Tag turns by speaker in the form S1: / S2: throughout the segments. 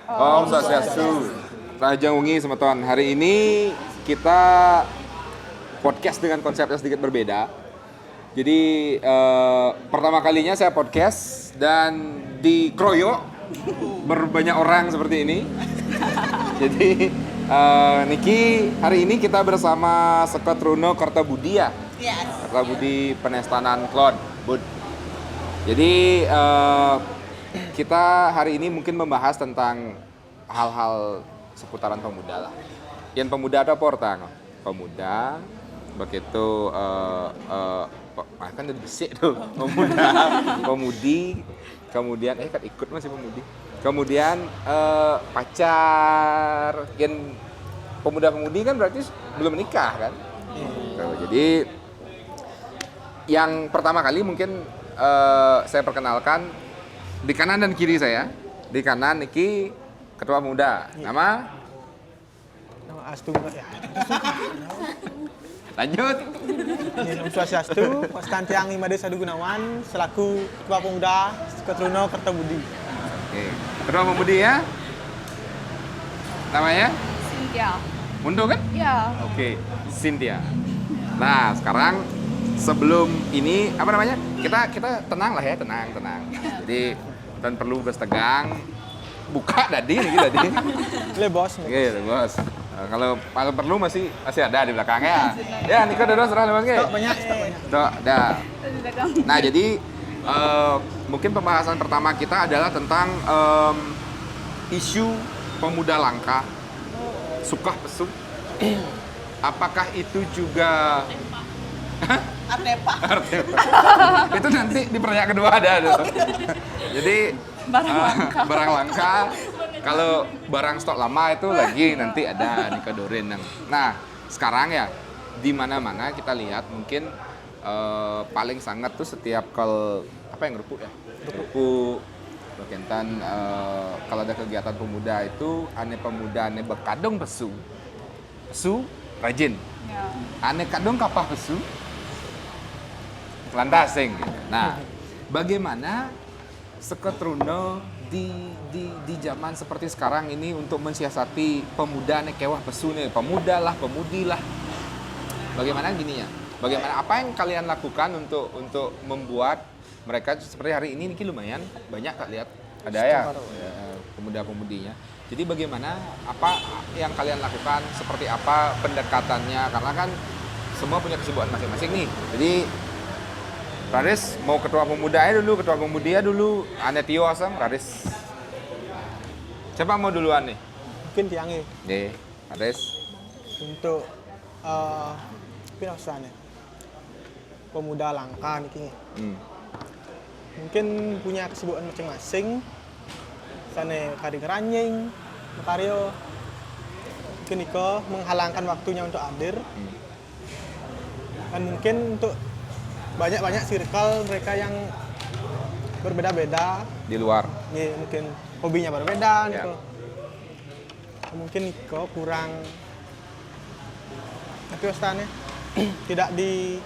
S1: Om Swastiastu. Raja Ungi semeton. Hari ini kita podcast dengan konsep yang sedikit berbeda. Jadi pertama kalinya saya podcast dan dikeroyok berbanyak orang seperti ini. Jadi Niki, hari ini kita bersama Sekotruno Kartabudi ya?
S2: Yes.
S1: Kartabudi Penestanan Klon, Bud. Jadi kita hari ini mungkin membahas tentang hal-hal seputaran pemuda lah. Yang pemuda ada apa orang? Pemuda, begitu kan jadi bisik tuh. Pemuda, pemudi, kemudian kan ikut masih pemudi. Kemudian pacar, yang pemuda-pemudi kan berarti belum menikah kan? Tuh, jadi yang pertama kali mungkin saya perkenalkan di kanan dan kiri saya. Di kanan Niki Ketua Pemuda. Nama?
S3: Nama Astu ya.
S1: Lanjut.
S3: Om Swastiastu, Konstantian Imade Sadu Gunawan selaku Ketua Pemuda Sekotruno Kartabudi.
S1: Oke. Ketua Pemudi ya. Namanya?
S2: Cynthia.
S1: Mundo kan?
S2: Ya.
S1: Oke, Cynthia. Nah, sekarang sebelum ini apa namanya? Kita tenang lah ya, tenang. Jadi dan perlu bertegang. Buka tadi nih tadi.
S3: Le bos.
S1: Oke, bos. Kalau perlu masih ada di belakangnya. Ya, Niko Dodo serah lewat
S3: Stok banyak.
S1: Tuh, dah. Nah, jadi mungkin pembahasan pertama kita adalah tentang isu pemuda langka, suka pesuk. Apakah itu juga
S2: Artepa.
S1: itu nanti di pertanyaan kedua ada tuh. Jadi barang langka. Kalau barang stok lama itu lagi nanti ada dikadorin. Nah, sekarang ya di mana-mana kita lihat mungkin paling sangat tuh setiap apa yang ngerupuk ya? Ngerupuk Bakentan kalau ada kegiatan pemuda itu ane pemuda ane berkadung pesu rajin.
S2: Ya.
S1: Ane kadung kapah pesu landasing. Nah, bagaimana Sekotruno di zaman seperti sekarang ini untuk mensiasati pemuda nih kewah pesu nih, pemuda lah, pemudi lah. Bagaimana gini ya? Bagaimana apa yang kalian lakukan untuk membuat mereka seperti hari ini nih lumayan banyak Kak lihat ada ya pemuda-pemudinya. Jadi bagaimana apa yang kalian lakukan, seperti apa pendekatannya, karena kan semua punya kesibukan masing-masing nih. Jadi Raris mau ketua pemuda aja dulu, ketua pemudia dulu, ane Tio asam, Raris. Siapa mau duluan nih?
S3: Mungkin tiangi
S1: Nih, Raris.
S3: untuk pirasannya. Pemuda langka niki. Mungkin punya kesibukan masing-masing. Sana kadi ngeranying, karyo. Mungkin Niko menghalangkan waktunya untuk hadir. Dan mungkin untuk banyak circle mereka yang berbeda-beda.
S1: Di luar.
S3: Ya, mungkin hobinya berbeda
S1: Ya.
S3: Niko. Mungkin Niko kurang tapi ostatnya tidak di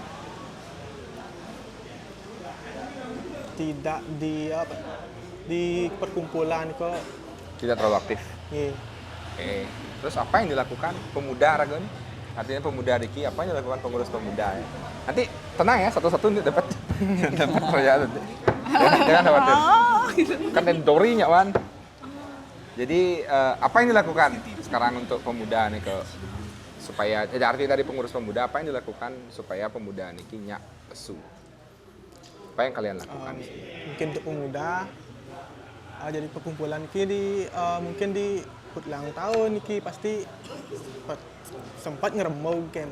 S3: perkumpulan Niko.
S1: Tidak terlalu aktif.
S3: Ya.
S1: Oke. Terus apa yang dilakukan pemuda Ragon? Artinya pemuda Riki, apa yang dilakukan pengurus pemuda ya? Nanti tenang ya, satu-satu nanti dapat pertanyaan nanti. Jangan khawatir. Kan ada dorinya Wan. Jadi apa yang dilakukan sekarang untuk pemuda nih supaya arti dari pengurus pemuda, apa yang dilakukan supaya pemuda Niki nyak pesu? Apa yang kalian lakukan?
S3: Mungkin untuk pemuda jadi perkumpulan Niki mungkin di ulang tahun Niki pasti sempat ngerembau mungkin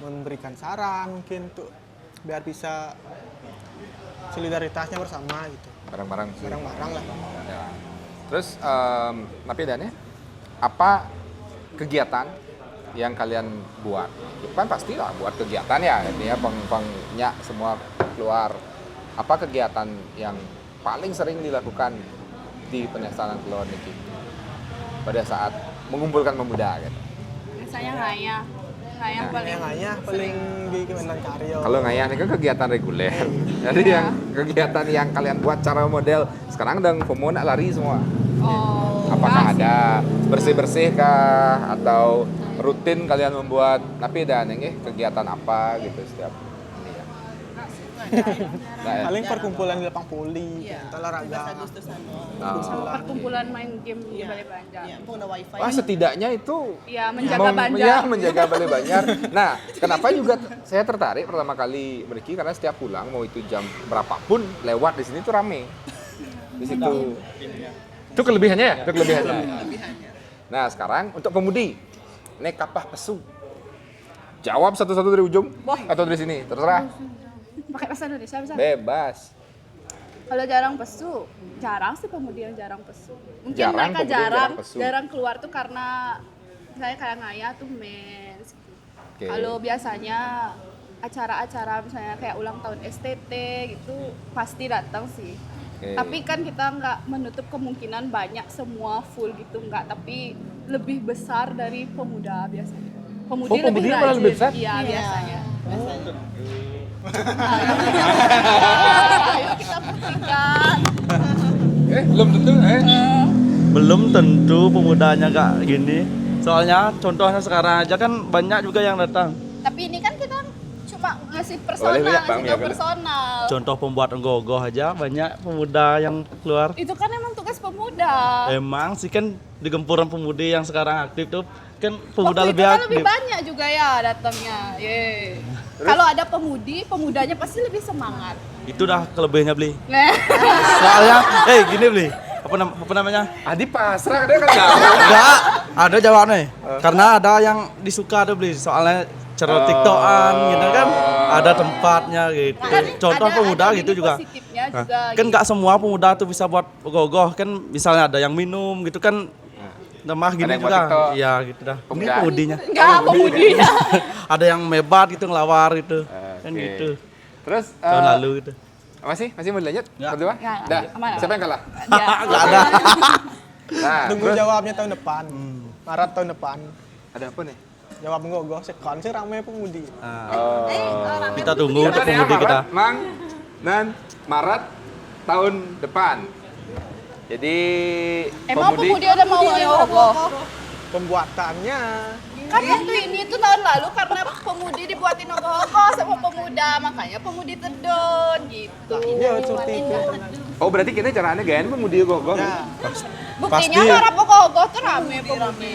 S3: memberikan saran mungkin untuk biar bisa solidaritasnya bersama gitu.
S1: Barang-barang
S3: Barang-barang lah.
S1: Ya. Terus tapi Dane, apa kegiatan yang kalian buat? Kan pastilah buat kegiatan ya, ini ya nyak semua keluar. Apa kegiatan yang paling sering dilakukan di Penestanan Klon Niki pada saat mengumpulkan pemuda gitu?
S2: Biasanya ngayah
S3: paling di Kementerian Karyo.
S1: Kalau ngayah ini kan kegiatan reguler. Jadi yang kegiatan yang kalian buat cara model sekarang udah FOMO nak lari semua.
S2: Oh.
S1: Apakah ada bersih-bersih kah atau rutin kalian membuat tapi dan kegiatan apa gitu setiap ini ya? Nggak ya?
S3: Paling perkumpulan di lapang poli,
S2: Iya.
S3: olahraga.
S2: Agustusan. Perkumpulan main game di Balai Banjar.
S3: Iya.
S2: Mumpung ada wifi.
S1: Wah, setidaknya itu
S2: Ya, menjaga Banjar.
S1: ya, menjaga Balai Banjar. Nah, kenapa juga saya tertarik pertama kali Meriki karena setiap pulang mau itu jam berapapun lewat di sini tuh rame. Di situ. Itu kelebihannya ya? Itu kelebihannya. Nah, sekarang untuk pemudi naik kapah pesu. Jawab satu-satu dari ujung atau dari sini, terserah.
S2: Pakai bahasa Indonesia bisa?
S1: Bebas.
S2: Kalau jarang pesu, jarang sih pemudi yang jarang pesu. Mungkin
S1: Jarang
S2: mereka
S1: pemudi yang
S2: jarang,
S1: jarang pesu.
S2: jarang keluar tuh karena saya kayak ngaya tuh mens. Gitu.
S1: Oke.
S2: Kalau biasanya acara-acara misalnya kayak ulang tahun STT gitu pasti datang sih.
S1: Oke.
S2: Tapi kan kita nggak menutup kemungkinan banyak semua full gitu nggak, tapi lebih besar dari pemuda biasanya. Pemudi
S1: Oh, pemudi malah lebih besar?
S2: Iya, biasanya. Ayo kita buktikan.
S1: Belum tentu
S4: Belum tentu pemudanya nggak gini. Soalnya contohnya sekarang aja kan banyak juga yang datang.
S2: Tapi ini kan kita cuma ngasih personal,
S1: Boleh lihat, Bang,
S2: ngasih
S1: ya,
S2: tahu personal.
S4: Contoh pembuat nggogoh aja banyak pemuda yang keluar.
S2: Itu kan emang tugas pemuda.
S4: Emang sih kan di gempuran pemudi yang sekarang aktif tuh kan pemuda
S2: Waktu
S4: lebih
S2: itu kan
S4: aktif.
S2: lebih banyak juga ya datangnya. Ye. Kalau ada pemudi, pemudanya pasti lebih semangat.
S4: Itu dah kelebihannya beli.
S2: Nah,
S4: Soalnya, gini beli. Apa namanya?
S1: Adi pasrah dia kan jauh.
S4: Enggak, ada jawabannya. Karena ada yang disuka tuh beli. Soalnya cerita TikTokan gitu kan, ada tempatnya gitu.
S2: kan
S4: Contoh
S2: ada
S4: pemuda
S2: nilai
S4: gitu juga.
S2: positifnya
S4: Nah,
S2: juga
S4: kan
S2: gitu.
S4: nggak semua pemuda tuh bisa buat gogoh kan, misalnya ada yang minum gitu kan, lemah gini
S1: Ada yang buat
S4: juga.
S1: TikTok.
S4: Iya gitu dah. Ini
S1: Pemuda.
S4: pemudinya.
S2: Enggak, pemudinya.
S4: Ada yang mebat gitu ngelawar gitu, kan
S1: Oke.
S4: gitu.
S1: Terus
S4: Tahun lalu gitu.
S1: masih mau dilanjut?
S4: Ya.
S1: Berdua?
S2: Ya,
S1: Dah.
S2: aman.
S1: Siapa yang kalah?
S2: Ya.
S4: Nggak ada.
S1: Nah,
S3: Tunggu
S1: terus
S3: jawabnya tahun depan. Maret tahun depan.
S1: ada apa nih?
S3: Jawab nggogoh sekon sih rame pemudi.
S4: Nah, kita tunggu untuk
S1: Depan ya,
S4: pemudi kita.
S1: Maret, Mang, dan Maret tahun depan. Jadi
S2: Emang pemudi ada mau nyogoh?
S3: Pembuatannya
S2: Kan waktu ini tuh tahun lalu karena pemudi dibuatin ogoh-ogoh sama pemuda, makanya pemudi tedon gitu.
S3: iya seperti itu.
S1: oh berarti kita caranya gak pemudi gogoh.
S3: Ya,
S2: Buktinya
S4: Pasti.
S2: para ogoh-ogoh tuh rame pemudi.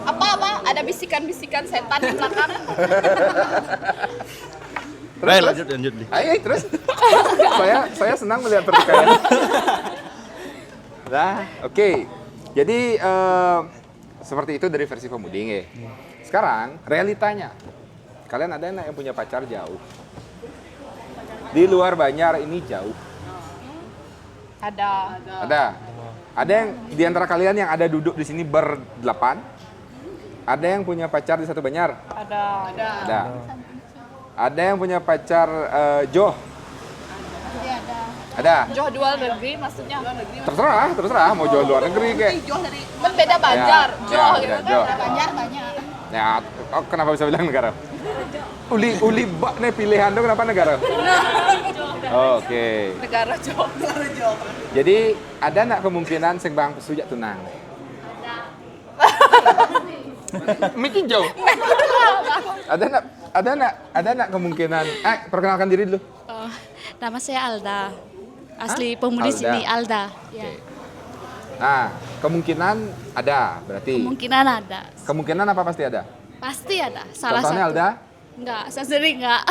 S2: Apa? Ada bisikan-bisikan setan di belakang.
S1: Terus?
S4: Lanjut beli.
S1: Ayo, terus. saya senang melihat pertikaian. Nah, oke. Jadi seperti itu dari versi pemudi nge. Sekarang realitanya, kalian ada nggak yang punya pacar jauh? Di luar Banjar ini jauh.
S2: Ada.
S1: Ada. Ada yang di antara kalian yang ada duduk di sini berdelapan? Ada yang punya pacar di satu Banjar?
S2: Ada.
S1: Ada. Ada yang punya pacar Joh? Ada.
S2: Joh dual negeri maksudnya.
S1: Terserah mau jual luar negeri kayak.
S2: Kan beda Banjar.
S1: Ya,
S2: Joh
S1: ya,
S2: gitu
S1: beda,
S2: kan.
S1: Joh.
S2: Banjar banyak.
S1: Ya, kenapa bisa bilang negara? Uli bak nih pilihan tuh kenapa negara? Oke.
S2: Negara Joh.
S1: Jadi ada nggak kemungkinan sing bang pesujak tunang? Miki jauh. Ada nggak kemungkinan? Perkenalkan diri dulu.
S5: Nama saya Alda. Asli pemudi
S1: Alda.
S5: sini Alda. Ya.
S1: Nah, kemungkinan ada berarti.
S5: Kemungkinan ada.
S1: Kemungkinan apa pasti ada?
S5: Pasti ada. Salah
S1: Contohnya
S5: satu.
S1: Alda?
S5: Enggak, saya sendiri enggak.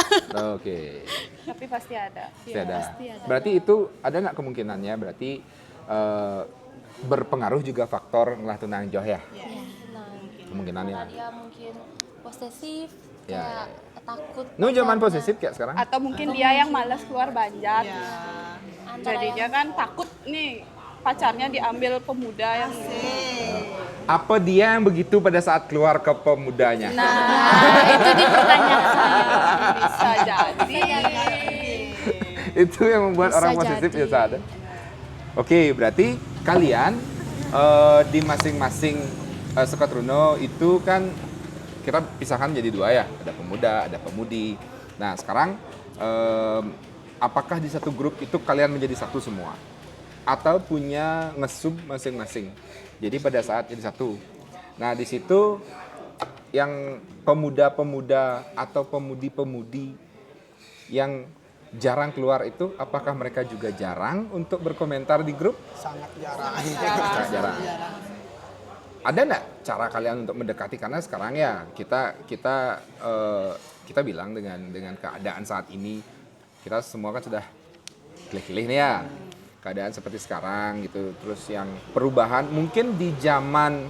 S1: Oke.
S2: Tapi pasti ada.
S1: Pasti ada.
S5: pasti ada.
S1: Berarti itu ada nggak kemungkinannya? Berarti berpengaruh juga faktor ngelah tunang joh ya? Kemungkinannya.
S5: Dia mungkin posesif,
S1: Ya,
S5: kayak takut.
S1: Nu zaman
S5: pacarnya.
S1: posesif kayak sekarang?
S2: Atau mungkin dia yang malas keluar Banjar.
S5: Antara
S2: Jadinya kan takut nih pacarnya diambil pemuda yang
S1: Apa dia yang begitu pada saat keluar ke pemudanya?
S5: Nah, itu dipertanyakan.
S2: bisa jadi.
S1: Itu yang membuat
S5: Bisa
S1: orang posesif
S5: jadi.
S1: ya ada. Oke, berarti kalian di masing-masing Sekotruno itu kan kita pisahkan jadi dua ya, ada pemuda, ada pemudi. Nah sekarang apakah di satu grup itu kalian menjadi satu semua? atau punya ngesub masing-masing. Jadi pada saat jadi satu. Nah, di situ yang pemuda-pemuda atau pemudi-pemudi yang jarang keluar itu, apakah mereka juga jarang untuk berkomentar di grup?
S3: Sangat jarang.
S1: Sangat jarang. Ada nggak cara kalian untuk mendekati, karena sekarang ya kita bilang dengan keadaan saat ini, kita semua kan sudah pilih-pilih nih ya, keadaan seperti sekarang gitu. Terus yang perubahan mungkin di zaman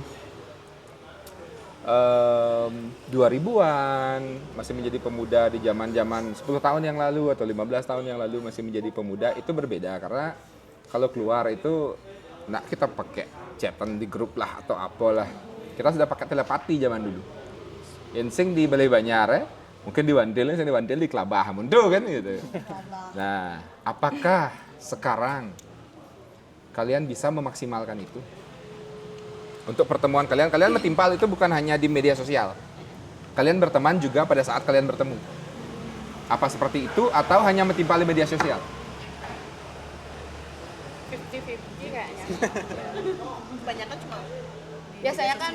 S1: 2000-an masih menjadi pemuda, di zaman 10 tahun yang lalu atau 15 tahun yang lalu masih menjadi pemuda, itu berbeda. Karena kalau keluar itu nggak kita pakai chatan di grup lah atau apalah. Kita sudah pakai telepati zaman dulu. Insing di Balai Banyar ya, mungkin di Wantil, di Wantil di Kelabah mundur kan gitu. Nah, apakah sekarang kalian bisa memaksimalkan itu? Untuk pertemuan kalian metimpal itu bukan hanya di media sosial. Kalian berteman juga pada saat kalian bertemu. Apa seperti itu atau hanya metimpal di media sosial?
S2: 50-50 kayaknya.
S6: Kebanyakan cuma
S2: Biasanya kan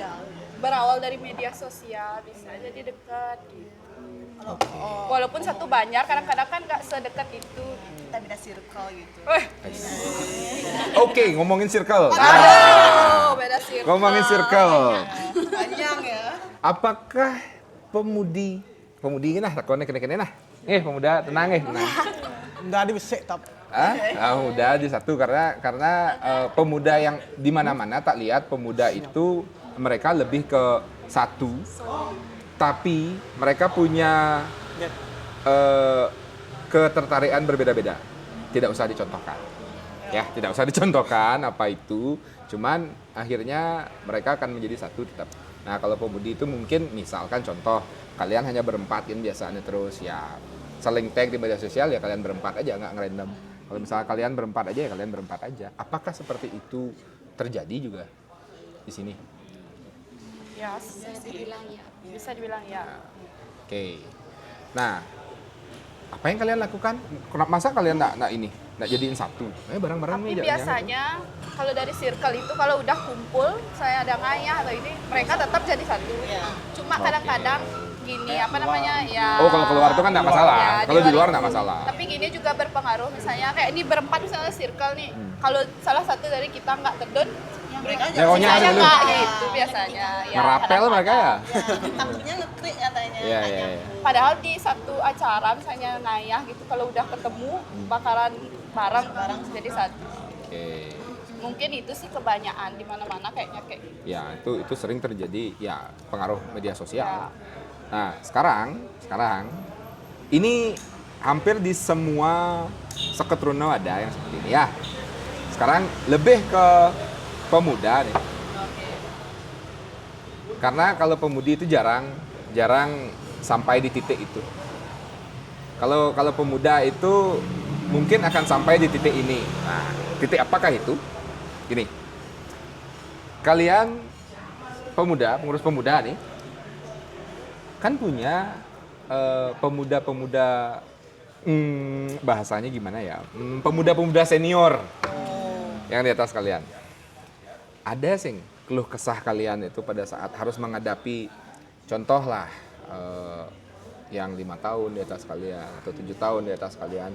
S2: berawal dari media sosial, bisa jadi dekat gitu. Walaupun satu Banjar, kadang-kadang kan nggak sedekat itu.
S6: kita beda circle gitu.
S1: Oke, ngomongin circle.
S2: Aduh, beda circle.
S1: Ngomongin circle.
S6: Panjang ya.
S1: Apakah pemudi lah, takutnya kena nah. Pemuda tenang tenang.
S3: Udah dibesek tapi
S1: Udah di satu karena pemuda yang di mana-mana tak lihat pemuda itu mereka lebih ke satu, tapi mereka punya ketertarikan berbeda-beda. Tidak usah dicontohkan. Ya, tidak usah dicontohkan apa itu. Cuman akhirnya mereka akan menjadi satu tetap. Nah, kalau pemudi itu mungkin misalkan contoh, kalian hanya berempat kan biasanya terus ya saling tag di media sosial ya kalian berempat aja, nggak ngerandom. Kalau misalnya kalian berempat aja ya kalian berempat aja. Apakah seperti itu terjadi juga di sini?
S2: Ya, bisa dibilang ya.
S1: Oke. Nah, apa yang kalian lakukan? Masa kalian nggak jadiin satu? Bareng-bareng
S2: Tapi
S1: nih, jangan-
S2: biasanya kalau dari circle itu kalau udah kumpul, saya ada ngayah atau ini, mereka tetap jadi satu. Cuma kadang-kadang gini, apa namanya ya.
S1: Oh, kalau keluar itu kan nggak masalah.
S2: Ya,
S1: Kalau di luar nggak masalah.
S2: Tapi gini juga berpengaruh, misalnya kayak ini berempat misalnya circle nih. Kalau salah satu dari kita nggak kedon,
S6: Mereka aja
S1: Nengoknya
S2: sisanya
S1: ada dulu.
S2: nggak gitu biasanya. Ya,
S1: Ngerapel mereka ya?
S6: takutnya ngeklik katanya.
S1: Iya,
S6: Hanya
S1: iya, iya.
S2: Padahal di satu acara misalnya ngayah gitu, kalau udah ketemu bakaran bareng jadi satu.
S1: Oke.
S2: Mungkin itu sih kebanyakan di mana-mana kayaknya kayak gitu.
S1: Ya, itu sering terjadi ya pengaruh media sosial.
S2: Ya.
S1: Nah, sekarang ini hampir di semua Seketruno ada yang seperti ini ya. Sekarang lebih ke pemuda nih. Karena kalau pemudi itu jarang sampai di titik itu. Kalau pemuda itu mungkin akan sampai di titik ini. Nah, titik apakah itu? Gini. Kalian pengurus pemuda nih kan punya pemuda-pemuda bahasanya gimana ya? Pemuda-pemuda senior yang di atas kalian. Ada sih keluh kesah kalian itu pada saat harus menghadapi contoh lah yang 5 tahun di atas kalian atau 7 tahun di atas kalian.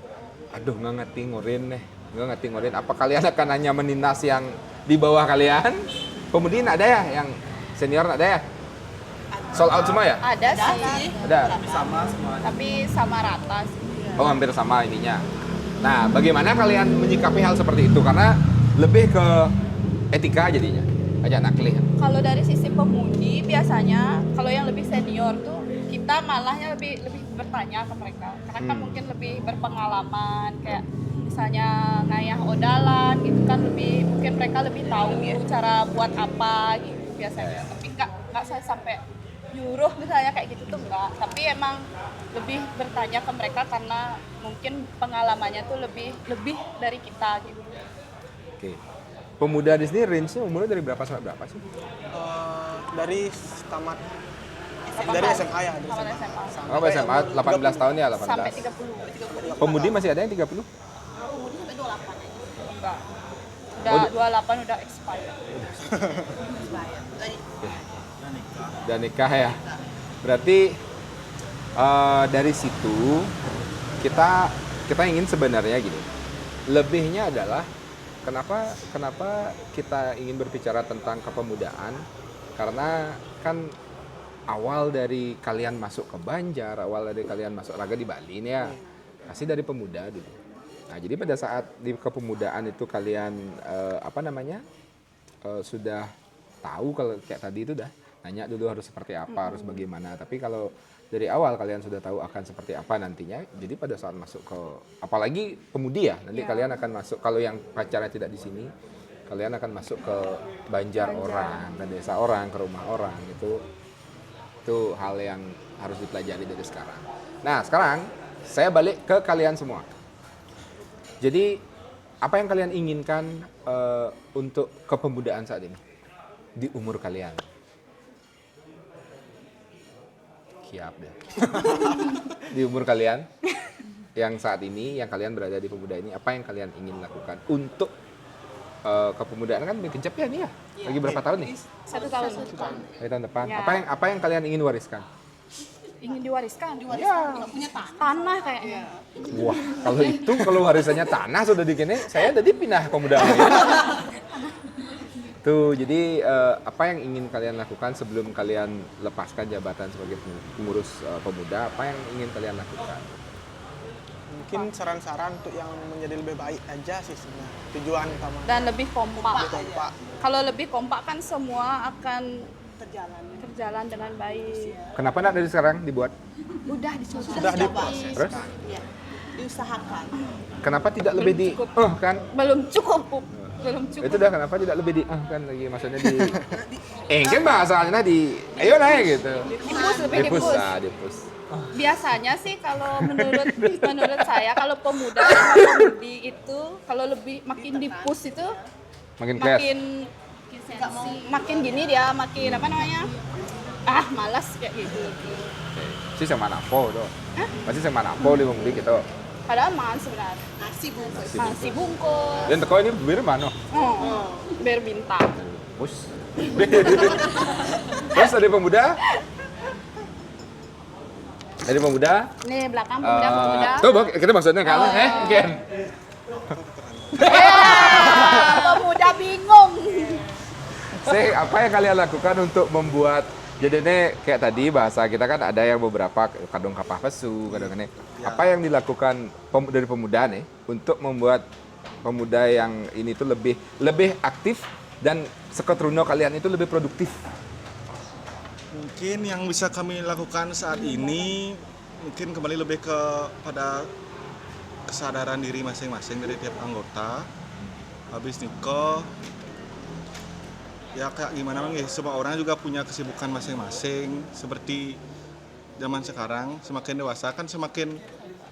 S1: Aduh, nggak ngerti ngorin. Apa kalian akan hanya menindas yang di bawah kalian? Pemudi ada ya, yang senior ada ya? Sold out semua ya?
S2: Ada sih,
S1: Ada.
S2: tapi sama rata sih.
S1: Oh, hampir sama ininya. Nah, bagaimana kalian menyikapi hal seperti itu? Karena lebih ke etika jadinya. Aja nakli.
S2: Kalau dari sisi pemudi biasanya kalau yang lebih senior tuh kita malahnya lebih bertanya ke mereka karena kan mungkin lebih berpengalaman, kayak misalnya ngayah odalan gitu kan, mungkin mereka lebih tahu cara buat apa gitu biasanya. Tapi nggak saya sampai nyuruh misalnya kayak gitu tuh enggak, tapi emang lebih bertanya ke mereka karena mungkin pengalamannya tuh lebih dari kita gitu.
S1: Oke. Pemuda di sini range-nya umurnya dari berapa sampai berapa sih?
S3: dari tamat dari SMA ya, dari
S2: Sama
S3: SMA.
S2: SMA.
S1: Oh, SMA 18 tahun ya, 18.
S2: Sampai 30.
S1: Pemudi masih ada yang 30?
S2: Enggak. Udah 28 udah expired.
S1: Dan nikah ya. Berarti dari situ kita ingin sebenarnya gini. Lebihnya adalah kenapa kita ingin berbicara tentang kepemudaan? Karena kan awal dari kalian masuk ke Banjar, awal dari kalian masuk raga di Bali ini ya pasti dari pemuda dulu. Nah, jadi pada saat di kepemudaan itu kalian sudah tahu kalau kayak tadi itu dah nanya dulu harus seperti apa, harus bagaimana. Tapi kalau dari awal kalian sudah tahu akan seperti apa nantinya, jadi pada saat masuk ke apalagi pemudi ya, nanti kalian akan masuk kalau yang pacarnya tidak di sini, kalian akan masuk ke Banjar orang, ke desa orang, ke rumah orang itu hal yang harus dipelajari dari sekarang. Nah, sekarang saya balik ke kalian semua. Jadi apa yang kalian inginkan untuk kepemudaan saat ini di umur kalian? Siap deh. Di umur kalian yang saat ini, yang kalian berada di pemuda ini, apa yang kalian ingin lakukan untuk kepemudaan kan kejap ya nih ya? Lagi berapa tahun nih?
S2: 1 tahun.
S1: Lagi tahun depan.
S2: Ya.
S1: Apa yang kalian ingin wariskan?
S2: Ingin diwariskan.
S1: Ya.
S2: Tanah kayaknya.
S1: Wah, kalau warisannya tanah sudah dikini, saya tadi pindah pemuda. Tuh, jadi apa yang ingin kalian lakukan sebelum kalian lepaskan jabatan sebagai pengurus pemuda? Apa yang ingin kalian lakukan?
S3: Mungkin saran-saran untuk yang menjadi lebih baik aja sih sebenarnya. Tujuan utama.
S2: Dan lebih kompak.
S3: Kompak.
S2: Kalau lebih kompak kan semua akan
S6: terjalan
S2: dengan baik.
S1: Kenapa nak dari sekarang dibuat?
S2: Udah dicoba.
S3: Sudah diproses.
S1: Terus?
S6: ya diusahakan.
S1: Kenapa tidak lebih di
S2: cukup.
S1: kan?
S2: Belum cukup. Belum cukup.
S1: Itu dah kenapa tidak lebih di kan lagi maksudnya di kan bahasanya di ayo naik gitu.
S2: Dipus, lebih dipus.
S1: Dipus.
S2: Biasanya sih kalau menurut saya kalau pemuda sama pemudi itu kalau lebih makin dipus itu
S1: Makin kelas.
S2: makin gini dia makin apa namanya? Malas kayak gitu.
S1: Si sama napo tuh. Pasti sama napo di pemudi gitu.
S2: Padahal man sebenarnya
S6: Nasi bungkus.
S1: Dan teko ini bir mana?
S2: Biar bintang.
S1: Bus. Terus dari pemuda? Dari pemuda?
S2: Nih belakang pemuda.
S1: Tuh, kita maksudnya kan? Ken.
S2: Pemuda bingung.
S1: Apa yang kalian lakukan untuk membuat jadi ini kayak tadi bahasa kita kan ada yang beberapa kadung kapah pesu, kadang ini. Apa yang dilakukan dari pemuda nih untuk membuat pemuda yang ini tuh lebih aktif dan seketruno kalian itu lebih produktif?
S7: Mungkin yang bisa kami lakukan saat ini mungkin kembali lebih pada kesadaran diri masing-masing dari tiap anggota. Habis nikah ya kayak gimana bang, semua orang juga punya kesibukan masing-masing. Seperti zaman sekarang semakin dewasa kan semakin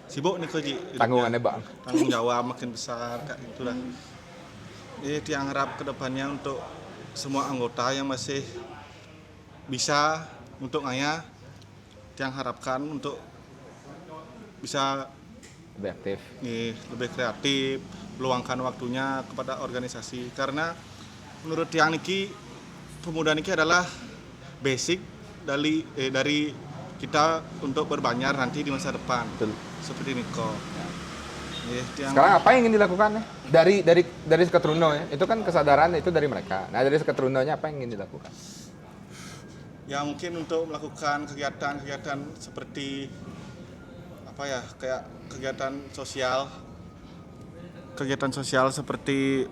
S7: sibuk nih Ji.
S1: Tanggungannya bang.
S7: Tanggung jawab makin besar kayak gitulah. Jadi diharap kedepannya untuk semua anggota yang masih bisa untuk ngaya, yang harapkan untuk bisa
S1: Lebih aktif.
S7: lebih kreatif, luangkan waktunya kepada organisasi. Karena menurut yang niki pemuda niki adalah basic dari kita untuk berbanjar nanti di masa depan.
S1: Betul.
S7: Seperti niko.
S1: Sekarang apa yang ingin dilakukan ya? Dari seketruno ya? Itu kan kesadaran itu dari mereka. Nah dari seketrunonya apa yang ingin dilakukan?
S7: Ya mungkin untuk melakukan kegiatan-kegiatan seperti apa ya, kayak kegiatan sosial seperti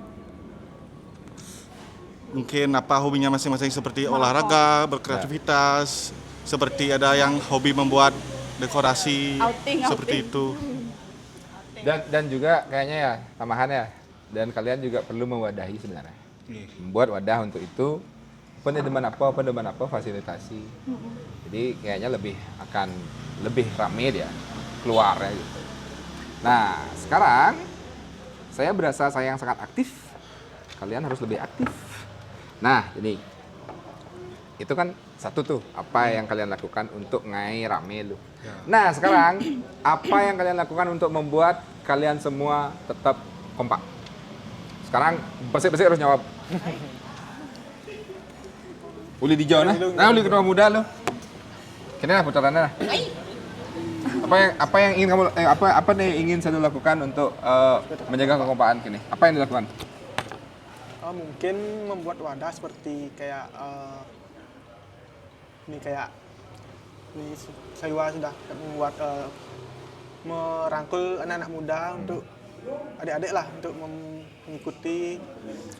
S7: mungkin apa hobinya masing-masing seperti olahraga, berkreativitas, seperti ada yang hobi membuat dekorasi seperti itu.
S1: Dan juga kayaknya ya tambahan ya, dan kalian juga perlu mewadahi sebenarnya. Membuat wadah untuk itu, penerimaan apa fasilitasi. Jadi kayaknya akan lebih rame dia keluarnya gitu. Nah sekarang saya berasa saya yang sangat aktif, kalian harus lebih aktif. Nah ini itu kan satu tuh apa yang kalian lakukan untuk ngai rame lu. Nah sekarang apa yang kalian lakukan untuk membuat kalian semua tetap kompak? Sekarang Persik harus jawab. Uli Dijo nah. Nah, Uli Ketua Muda lo. Kini lah putarannya lah. Apa yang ingin kamu apa nih ingin saya lakukan untuk menjaga kekompakan kini? Apa yang dilakukan?
S3: Mungkin membuat wadah seperti kayak ini saya sudah membuat merangkul anak-anak muda untuk adik-adik lah untuk mengikuti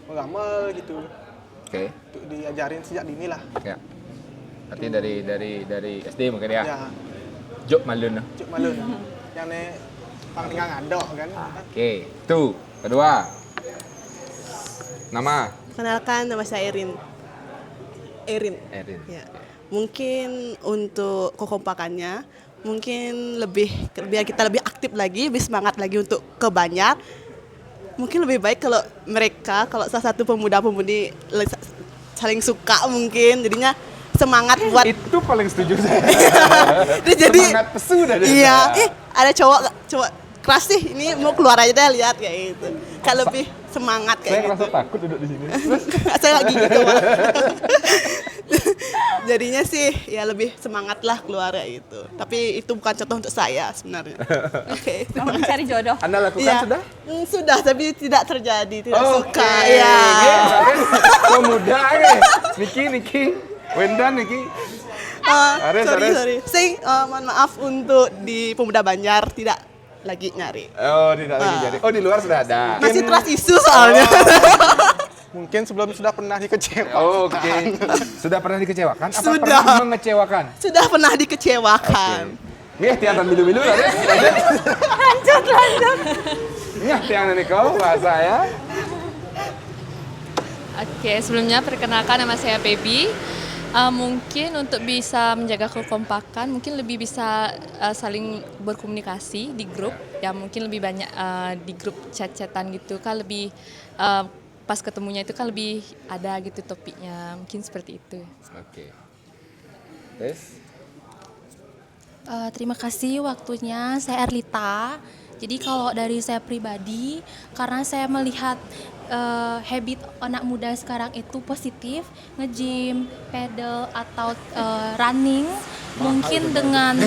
S3: mengamal gitu.
S1: Oke.
S3: Untuk diajarin sejak dini lah.
S1: Ya. Berarti dari SD mungkin ya.
S3: Ya,
S1: Jok Malun.
S3: cuk malun. Yang ne pang tinggal ngadok kan.
S1: Oke. Tuh, kedua. Nama
S8: Kenalkan, nama saya Erin. Erin. Ya. Mungkin untuk kekompakannya, mungkin biar kita lebih aktif lagi, lebih semangat lagi untuk ke Banjar. Mungkin lebih baik kalau salah satu pemuda-pemudi saling suka mungkin, jadinya semangat buat.
S1: itu paling setuju saya.
S8: Jadi
S1: Semangat pesu dah dia.
S8: iya, ada cowok keras sih, ini mau keluar aja deh lihat kayak gitu. Kayak lebih semangat
S1: Saya
S8: kayak
S1: ngerasa
S8: gitu.
S1: takut duduk di sini.
S8: Saya lagi gitu Pak. Jadinya sih ya lebih semangat lah keluar kayak gitu. Tapi itu bukan contoh untuk saya sebenarnya. Oke.
S2: Mau mencari jodoh.
S1: Anda lakukan
S8: Iya.
S1: sudah?
S8: Sudah, tapi tidak terjadi, tidak
S1: Oke.
S8: suka. Ya.
S1: Pemuda nih. Niki. Wendan Niki. Ares.
S8: Sorry. Mohon maaf untuk di Pemuda Banjar tidak lagi nyari.
S1: Oh, tidak lagi jadi. Oh, di luar sudah ada.
S8: Masih trust isu soalnya.
S3: Mungkin sebelum sudah pernah dikecewakan.
S1: Oh, oke. Sudah pernah dikecewakan? Apa
S8: Sudah.
S1: pernah mengecewakan?
S8: Sudah pernah dikecewakan.
S1: Nih, tiang milu-milu lah.
S2: Lanjut.
S1: Nih, tiang ini kau bahasa ya.
S5: Oke, sebelumnya perkenalkan nama saya Baby. Mungkin untuk bisa menjaga kekompakan, mungkin lebih bisa saling berkomunikasi di grup. Ya mungkin lebih banyak di grup chat-chatan gitu kan, lebih pas ketemunya itu kan lebih ada gitu topiknya. Mungkin seperti itu.
S1: Oke. Terus?
S9: Terima kasih waktunya, saya Erlita. Jadi kalau dari saya pribadi, karena saya melihat habit anak muda sekarang itu positif, nge-gym, pedal atau running, mungkin dengan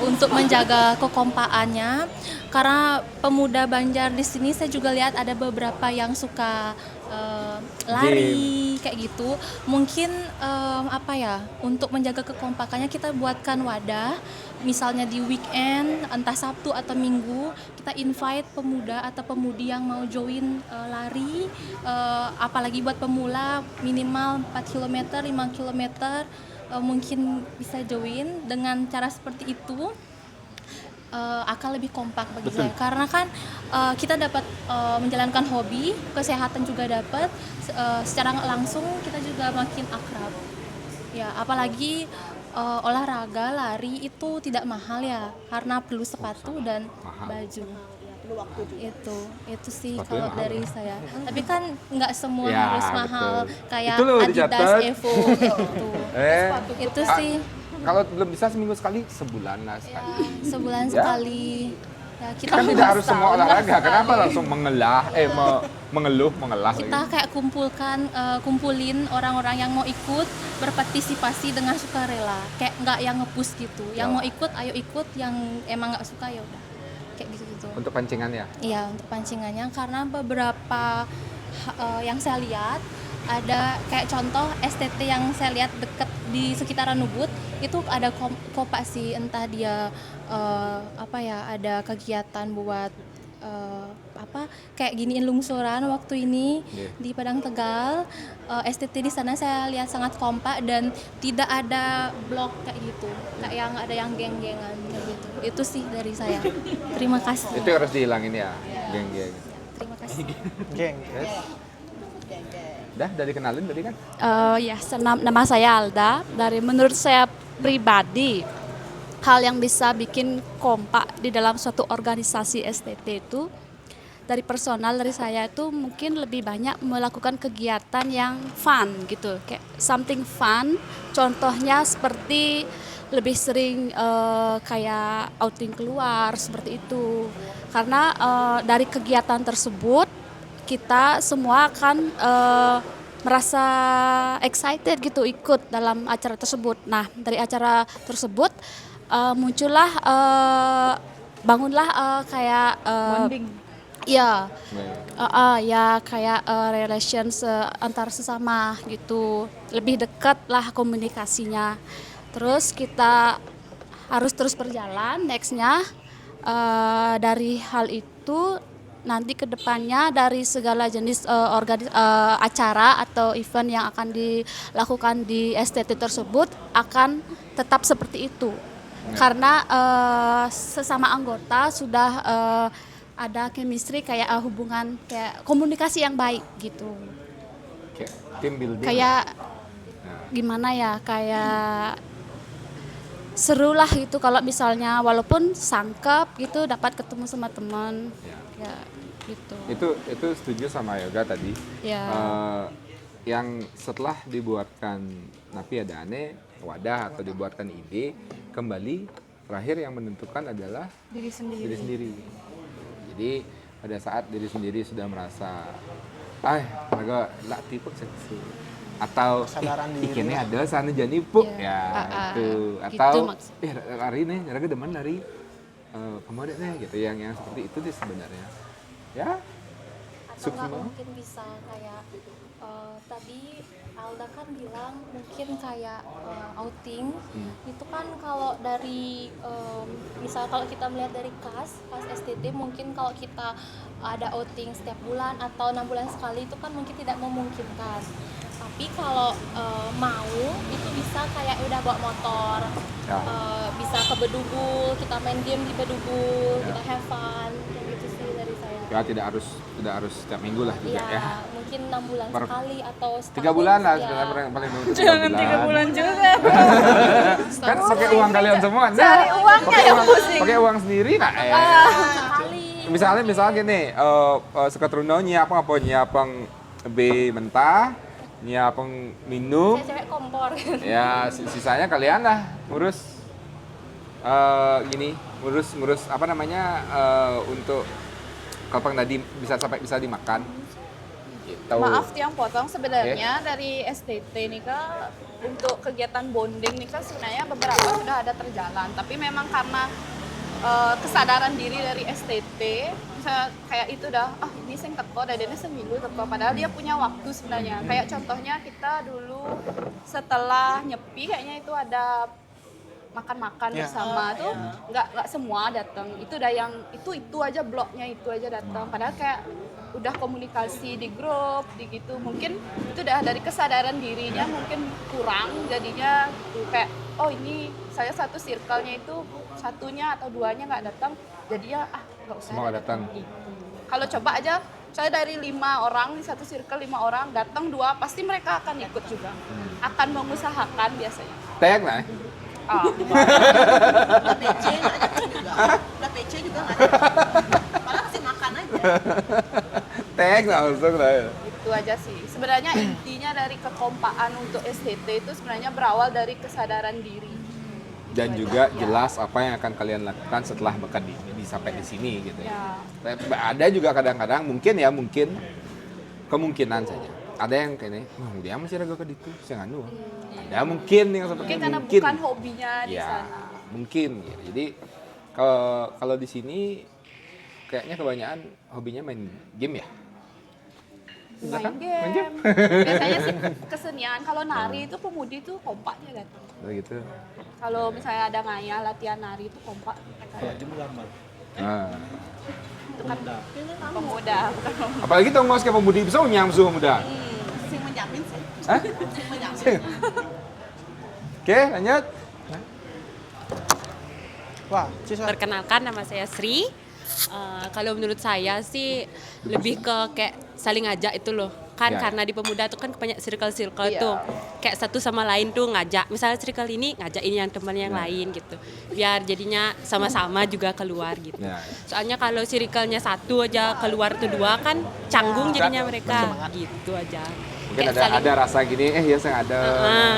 S9: untuk menjaga kekompakannya. Karena pemuda Banjar di sini saya juga lihat ada beberapa yang suka lari kayak gitu. Mungkin untuk menjaga kekompakannya kita buatkan wadah. Misalnya di weekend, entah Sabtu atau Minggu, kita invite pemuda atau pemudi yang mau join lari, apalagi buat pemula minimal 4 km, 5 km, mungkin bisa join. Dengan cara seperti itu akan lebih kompak bagi saya, karena kan kita dapat menjalankan hobi, kesehatan juga dapat, secara langsung kita juga makin akrab. Ya, apalagi olahraga lari itu tidak mahal ya, karena perlu sepatu dan baju. Itu sih kalau dari saya. Tapi kan nggak semua
S1: Ya,
S9: harus mahal
S1: betul.
S9: kayak
S1: Itu loh
S9: Adidas,
S1: dicatat.
S9: Evo gitu. Itu sih
S1: Kalau belum bisa seminggu sekali, sebulan lah sekali.
S9: sebulan
S1: Ya.
S9: sekali. Ya, kita
S1: Kan tidak harus semua
S9: setahun
S1: olahraga.
S9: lah
S1: Kenapa
S9: sekali.
S1: langsung mengelah
S9: Kita
S1: lagi?
S9: kayak kumpulin orang-orang yang mau ikut berpartisipasi dengan sukarela, kayak nggak yang nge-push gitu. Yang
S1: Ya.
S9: mau ikut ayo ikut, yang emang nggak suka ya udah kayak gitu.
S1: Untuk pancingannya.
S9: Iya, untuk pancingannya, karena beberapa yang saya lihat ada kayak contoh STT yang saya lihat deket di sekitaran Ubud itu ada kopak sih, entah dia ada kegiatan buat kayak giniin lungsuran waktu ini di Padang Tegal. STT di sana saya lihat sangat kompak dan tidak ada blok kayak gitu, kayak yang ada yang geng-gengan kayak gitu. Itu sih dari saya. Terima kasih.
S1: Itu harus dihilangin ya, geng-geng.
S9: Terima kasih.
S3: Geng.
S1: Dah dikenalin tadi kan?
S6: Nama saya Alda. Menurut saya pribadi, hal yang bisa bikin kompak di dalam suatu organisasi STT itu, dari personal dari saya itu mungkin lebih banyak melakukan kegiatan yang fun gitu, kayak something fun. Contohnya seperti lebih sering kayak outing keluar seperti itu. Karena dari kegiatan tersebut kita semua akan merasa excited gitu ikut dalam acara tersebut. Nah, dari acara tersebut muncullah bangunlah kayak
S2: Bonding.
S6: ya ya kayak relations antar sesama gitu, lebih dekat lah komunikasinya. Terus kita harus terus berjalan. Nextnya dari hal itu nanti kedepannya dari segala jenis acara atau event yang akan dilakukan di STT tersebut akan tetap seperti itu. Karena sesama anggota sudah ada chemistry kayak hubungan kayak komunikasi yang baik gitu.
S1: Kayak team building.
S6: Kayak gimana ya, kayak seru lah gitu kalau misalnya walaupun sangkep gitu dapat ketemu sama teman. Ya gitu.
S1: Itu setuju sama Yoga tadi.
S6: Ya.
S1: Yang setelah dibuatkan Napi Ada Ane wadah atau dibuatkan ide, kembali terakhir yang menentukan adalah
S2: Diri sendiri.
S1: Jadi pada saat diri sendiri sudah merasa mereka lah tipe seksi atau
S3: Kesadaran diri
S1: ini
S3: lah.
S1: ada sana jani puk itu atau
S6: gitu
S1: hari ini raga demen dari pemuda nih gitu yang seperti itu sih sebenarnya ya.
S9: Atau nggak mungkin bisa kayak tadi Alda kan bilang mungkin kayak outing itu kan kalau dari misal kalau kita melihat dari kas STT mungkin kalau kita ada outing setiap bulan atau 6 bulan sekali itu kan mungkin tidak memungkinkan. Tapi kalau mau itu bisa kayak udah bawa motor, bisa ke Bedugul, kita main game di Bedugul, kita have fun, kayak gitu sih dari saya.
S1: Ya tidak harus setiap minggu lah juga ya.
S9: Mungkin 6 bulan sekali atau setahun.
S1: 3 bulan lah
S9: ya.
S1: paling mau 3
S2: Jangan 3 bulan juga.
S1: Kan pakai uang kalian semua.
S2: Cari uangnya yang pusing.
S1: Pakai uang sendiri nah.
S9: Sekali.
S1: Misalnya gini, sekatruno nyiapang B mentah, nyiapang minum.
S9: Saya cewek kompor.
S1: Ya sisanya kalian lah ngurus ngurus apa namanya untuk kalau tadi bisa dimakan. Gitu.
S2: Maaf tiang potong, sebenarnya dari STT nih Kak untuk kegiatan bonding nih Kak sebenarnya beberapa sudah ada terjalan, tapi memang karena kesadaran diri dari STT misalnya kayak itu ini sing teko dadene semilu teko padahal dia punya waktu sebenarnya. Kayak contohnya kita dulu setelah nyepi kayaknya itu ada makan-makan bersama tuh nggak semua datang, itu udah yang itu aja bloknya itu aja datang, padahal kayak udah komunikasi di grup di gitu, mungkin itu udah dari kesadaran dirinya mungkin kurang jadinya kayak ini saya satu circle-nya itu satunya atau duanya nggak datang jadinya nggak usah
S1: semua datang
S2: gitu. Kalau coba aja saya dari 5 orang di satu circle 5 orang datang 2 pasti mereka akan ikut juga, akan mengusahakan biasanya.
S1: tag lah
S8: PC nggak datang juga. Udah PC juga nggak datang. Malah pasti makan aja.
S1: tag langsung lah ya.
S2: Itu aja sih. Sebenarnya intinya dari kekompakan untuk STT itu sebenarnya berawal dari kesadaran diri.
S1: Dan juga jelas apa yang akan kalian lakukan setelah bahkan sampai di sini gitu.
S2: Ya.
S1: Ada juga kadang-kadang mungkin kemungkinan saja. Ada yang kayaknya, dia masih raga ke ditu, saya nganu. Ada mungkin yang seperti
S2: Mungkin karena bukan hobinya di sana.
S1: Mungkin. Ya. Jadi kalau di sini kayaknya kebanyakan hobinya main game ya.
S2: Main game. Biasanya sih kesenian. Kalau nari itu pemudi tuh kompaknya datang.
S1: Begitu.
S2: Kalau misalnya ada ngayah latihan nari itu kompak.
S1: Nah.
S2: Itu kan pemuda, bukan pemuda.
S1: Apalagi tuh ngos ke pemudi bisa nyamsu pemuda.
S8: Sing menjamin sih.
S1: Hah?
S8: Sing menjamin.
S1: Oke, lanjut.
S3: Wah, Cisha.
S10: Perkenalkan, nama saya Sri. Kalau menurut saya sih lebih ke kayak saling ngajak itu loh. Kan karena di pemuda tuh kan banyak circle-circle tuh. Kayak satu sama lain tuh ngajak. Misalnya circle ini ngajak ini yang teman yang lain gitu. Biar jadinya sama-sama juga keluar gitu. Soalnya kalau circle-nya satu aja keluar tuh 2 kan canggung jadinya mereka. Gitu aja.
S1: Mungkin
S10: Kayak
S1: ada rasa gini, ya saya ada.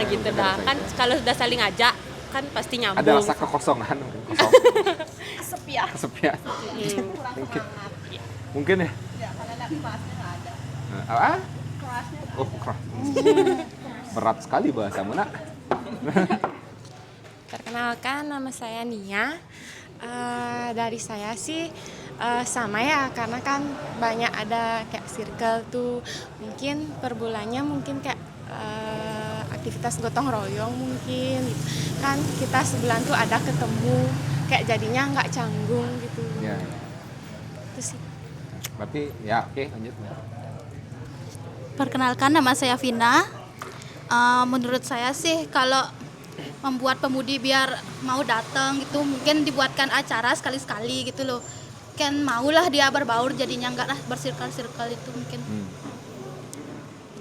S10: Gitu dah. Kan kalau sudah saling ngajak kan pasti nyambung.
S1: Ada rasa kekosongan, kosong.
S2: Kesepian.
S1: Kesepian.
S8: Kurang semangat.
S1: Mungkin ya.
S8: Ya, karena ada kelasnya nggak ada.
S1: Apa? Oh, keras. Berat sekali bahasamu, Nak.
S11: Perkenalkan, nama saya Nia. Dari saya sih sama ya, karena kan banyak ada kayak circle tuh. Mungkin per bulannya mungkin kayak aktivitas gotong royong mungkin. Kan kita sebulan tuh ada ketemu, kayak jadinya nggak canggung gitu.
S1: Ya.
S11: Itu sih.
S1: Berarti ya oke, lanjut.
S6: Perkenalkan, nama saya Vina. Menurut saya sih kalau membuat pemudi biar mau datang gitu, mungkin dibuatkan acara sekali-sekali gitu loh. Kan maulah dia berbaur, jadinya enggak lah bersirkel-sirkel itu mungkin.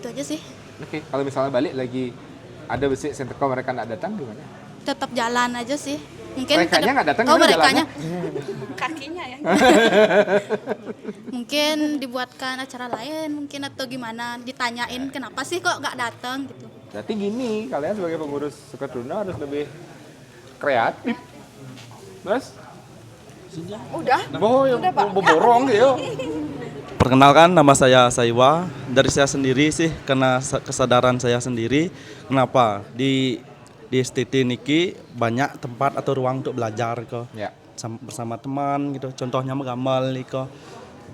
S6: Itu aja sih.
S1: Oke, kalau misalnya balik lagi ada besi senterko mereka nggak datang gimana?
S6: Tetap jalan aja sih. Mungkin
S1: Merekanya nggak datang,
S6: oh,
S1: gimana
S6: merekanya.
S2: Kakinya ya.
S6: Mungkin dibuatkan acara lain mungkin atau gimana, ditanyain kenapa sih kok nggak datang gitu.
S1: Berarti gini, kalian sebagai pengurus Sukatruno harus lebih kreatif. Terus?
S2: Udah.
S1: Oh, ya,
S2: Udah, Pak.
S1: borong gitu.
S4: Perkenalkan, nama saya Saiwa. Dari saya sendiri sih, karena kesadaran saya sendiri, kenapa di STT niki banyak tempat atau ruang untuk belajar kok.
S1: Ya.
S4: Bersama teman gitu. Contohnya menggambar nih kok.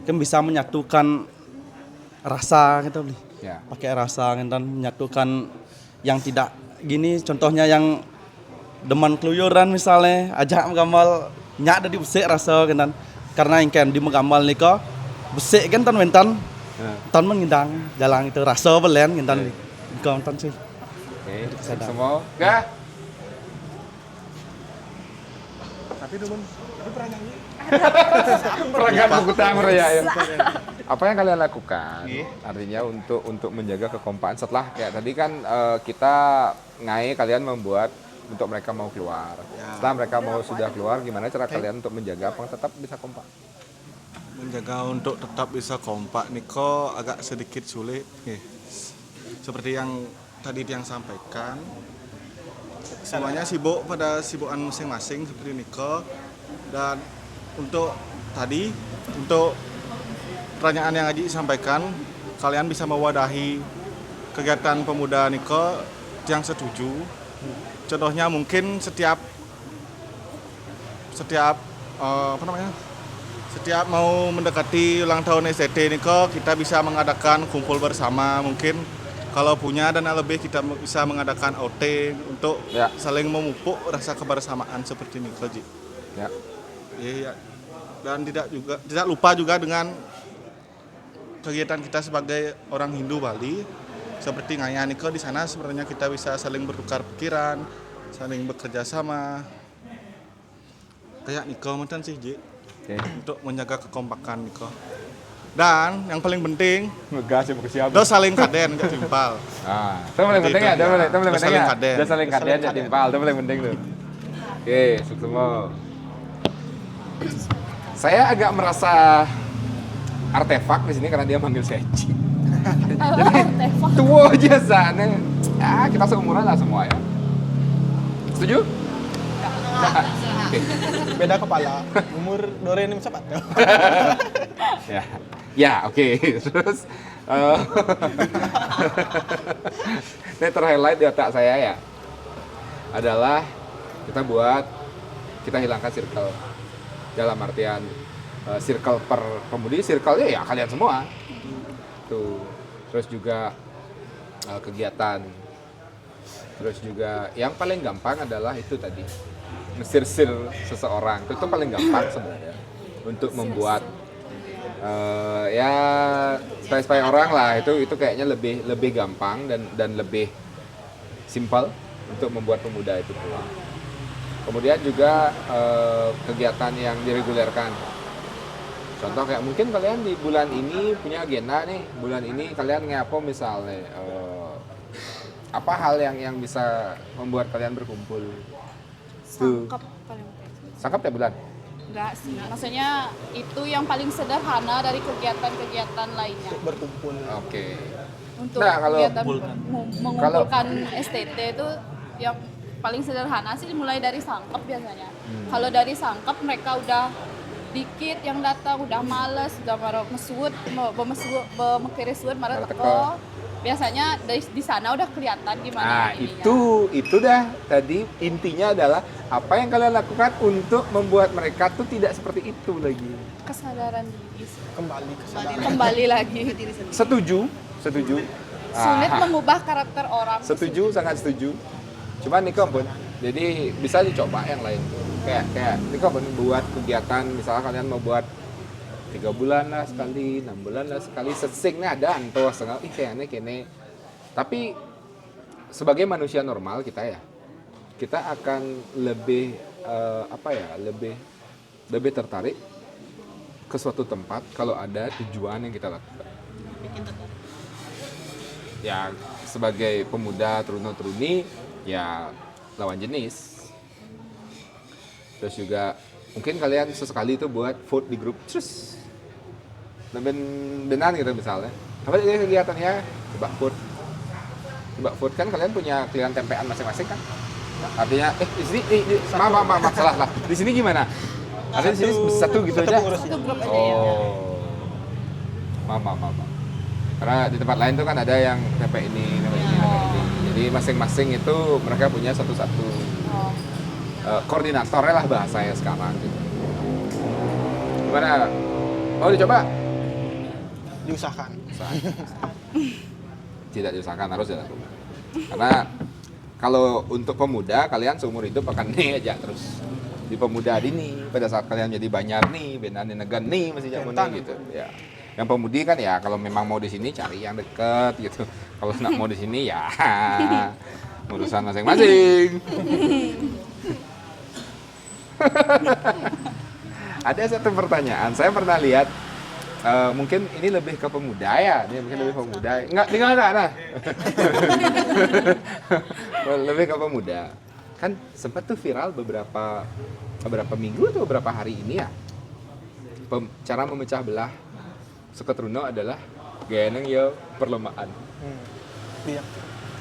S4: Kan bisa menyatukan rasa gitu.
S1: Ya.
S4: Pakai rasa dan menyatukan yang tidak gini, contohnya yang deman keluyuran misalnya, ajak menggambar nyak ada di besek rasa kan. Karena yang kan di menggambar nih kok besek kan tan mentan. Tan mengindang jalan itu rasa belen kan nih. Kau tan sih.
S1: Oke, semua. Enggak.
S3: Tapi teman, itu pernah nyanyi.
S1: Peragaan buku tamu ya. Apa yang kalian lakukan? Artinya untuk menjaga kekompakan setelah kayak tadi kan kita ngai kalian membuat untuk mereka mau keluar. Setelah mereka mau sudah keluar, gimana cara kalian untuk menjaga apa tetap bisa kompak?
S7: Menjaga untuk tetap bisa kompak Niko agak sedikit sulit. Seperti yang tadi yang sampaikan, semuanya sibuk pada sibukan masing-masing seperti Niko. Dan untuk pertanyaan yang Aji sampaikan, kalian bisa mewadahi kegiatan pemuda Niko yang setuju. Contohnya mungkin setiap mau mendekati ulang tahun STT Niko, kita bisa mengadakan kumpul bersama. Mungkin kalau punya dana lebih kita bisa mengadakan OT untuk saling memupuk rasa kebersamaan seperti Niko, Ji.
S1: Ya.
S7: Iya. Dan tidak lupa juga dengan kegiatan kita sebagai orang Hindu Bali, seperti Ngaya Niko di sana sebenarnya kita bisa saling bertukar pikiran, saling bekerja sama. Kayak Niko mantan sih, Ji. Untuk menjaga kekompakan Niko. Dan yang paling penting,
S1: ngegas ya mau siapa?
S7: Do saling kaden enggak timpal.
S1: Ah, itu paling penting ya, itu paling penting
S7: saling
S1: ya.
S7: kaden.
S1: Do saling kaden enggak timpal, itu paling penting tuh. Oke, sukses. Saya agak merasa artefak di sini karena dia manggil saya Ci. Jadi tua aja sana. Ya, kita seumuran lah semua ya. Setuju?
S3: Beda kepala, umur Dore ini cepat.
S1: Ya, oke. Terus ini terhighlight di otak saya ya adalah kita hilangkan circle dalam artian circle per pemudi, circle-nya ya kalian semua tuh. Terus juga kegiatan, terus juga yang paling gampang adalah itu tadi ngesir-sir seseorang itu paling gampang sebenarnya untuk membuat ya supaya orang lah itu kayaknya lebih gampang dan lebih simpel untuk membuat pemuda itu keluar. Kemudian juga kegiatan yang diregulerkan. Contoh kayak mungkin kalian di bulan ini punya agenda nih, bulan ini kalian ngapo misalnya apa hal yang bisa membuat kalian berkumpul?
S2: Sangkep paling.
S1: Sangkep ya bulan?
S2: Enggak sih, maksudnya itu yang paling sederhana dari kegiatan-kegiatan lainnya.
S3: Berkumpul.
S1: Oke.
S2: Untuk
S1: Nah, kalau
S2: kegiatan mengumpulkan STT itu yang paling sederhana sih mulai dari sangkep biasanya. Kalau dari sangkep mereka udah dikit yang datang udah males, udah baru mesut, memekiri suut, marah
S1: Marah
S2: teko. Biasanya di sana udah kelihatan gimana
S1: Nah,
S2: ininya.
S1: itu dah tadi intinya adalah apa yang kalian lakukan untuk membuat mereka tuh tidak seperti itu lagi.
S2: Kesadaran diri.
S3: Kembali kesadaran.
S2: Kembali lagi.
S1: Setuju.
S2: Sulit
S1: Ah,
S2: mengubah karakter orang.
S1: setuju, sangat setuju. Cuman Niko pun, jadi bisa dicoba yang lain. Kayak Niko pun buat kegiatan, misalnya kalian mau buat 3 bulan lah sekali, 6 bulan lah sekali, sesingnya ada antos, kayaknya kene. Tapi sebagai manusia normal kita akan lebih lebih tertarik ke suatu tempat kalau ada tujuan yang kita lakukan. Ya sebagai pemuda turun-turuni ya lawan jenis. Terus juga mungkin kalian sesekali itu buat vote di grup terus benar gitu misalnya. Apa jadi kegiatannya? Coba vote kan kalian punya pilihan tempean masing-masing kan? Artinya di sini maaf salah. Di sini gimana? Ada di sini satu gitu aja.
S2: Satu grup aja ya.
S1: Oh. Maaf. Karena di tempat lain tuh kan ada yang TP ini. Jadi masing-masing itu mereka punya satu-satu koordinatornya lah bahasanya sekarang gitu. Gimana? Mau dicoba?
S3: Diusahakan.
S1: Tidak diusahakan, harus dilakukan. Karena kalau untuk pemuda kalian seumur hidup akan nih aja terus di pemuda ini pada saat kalian jadi banyak nih benar negan nih masih zaman gitu ya. Yang pemudi kan ya kalau memang mau di sini cari yang deket gitu. Kalau nggak mau di sini ya urusan masing-masing. Ada satu pertanyaan, saya pernah lihat mungkin ini lebih ke pemuda ya, ini mungkin lebih pemuda. Enggak. Lebih ke pemuda. Kan sempat tuh viral beberapa minggu atau beberapa hari ini ya. Cara memecah belah Seketruno adalah geneng ya perlombaan.
S3: Iya.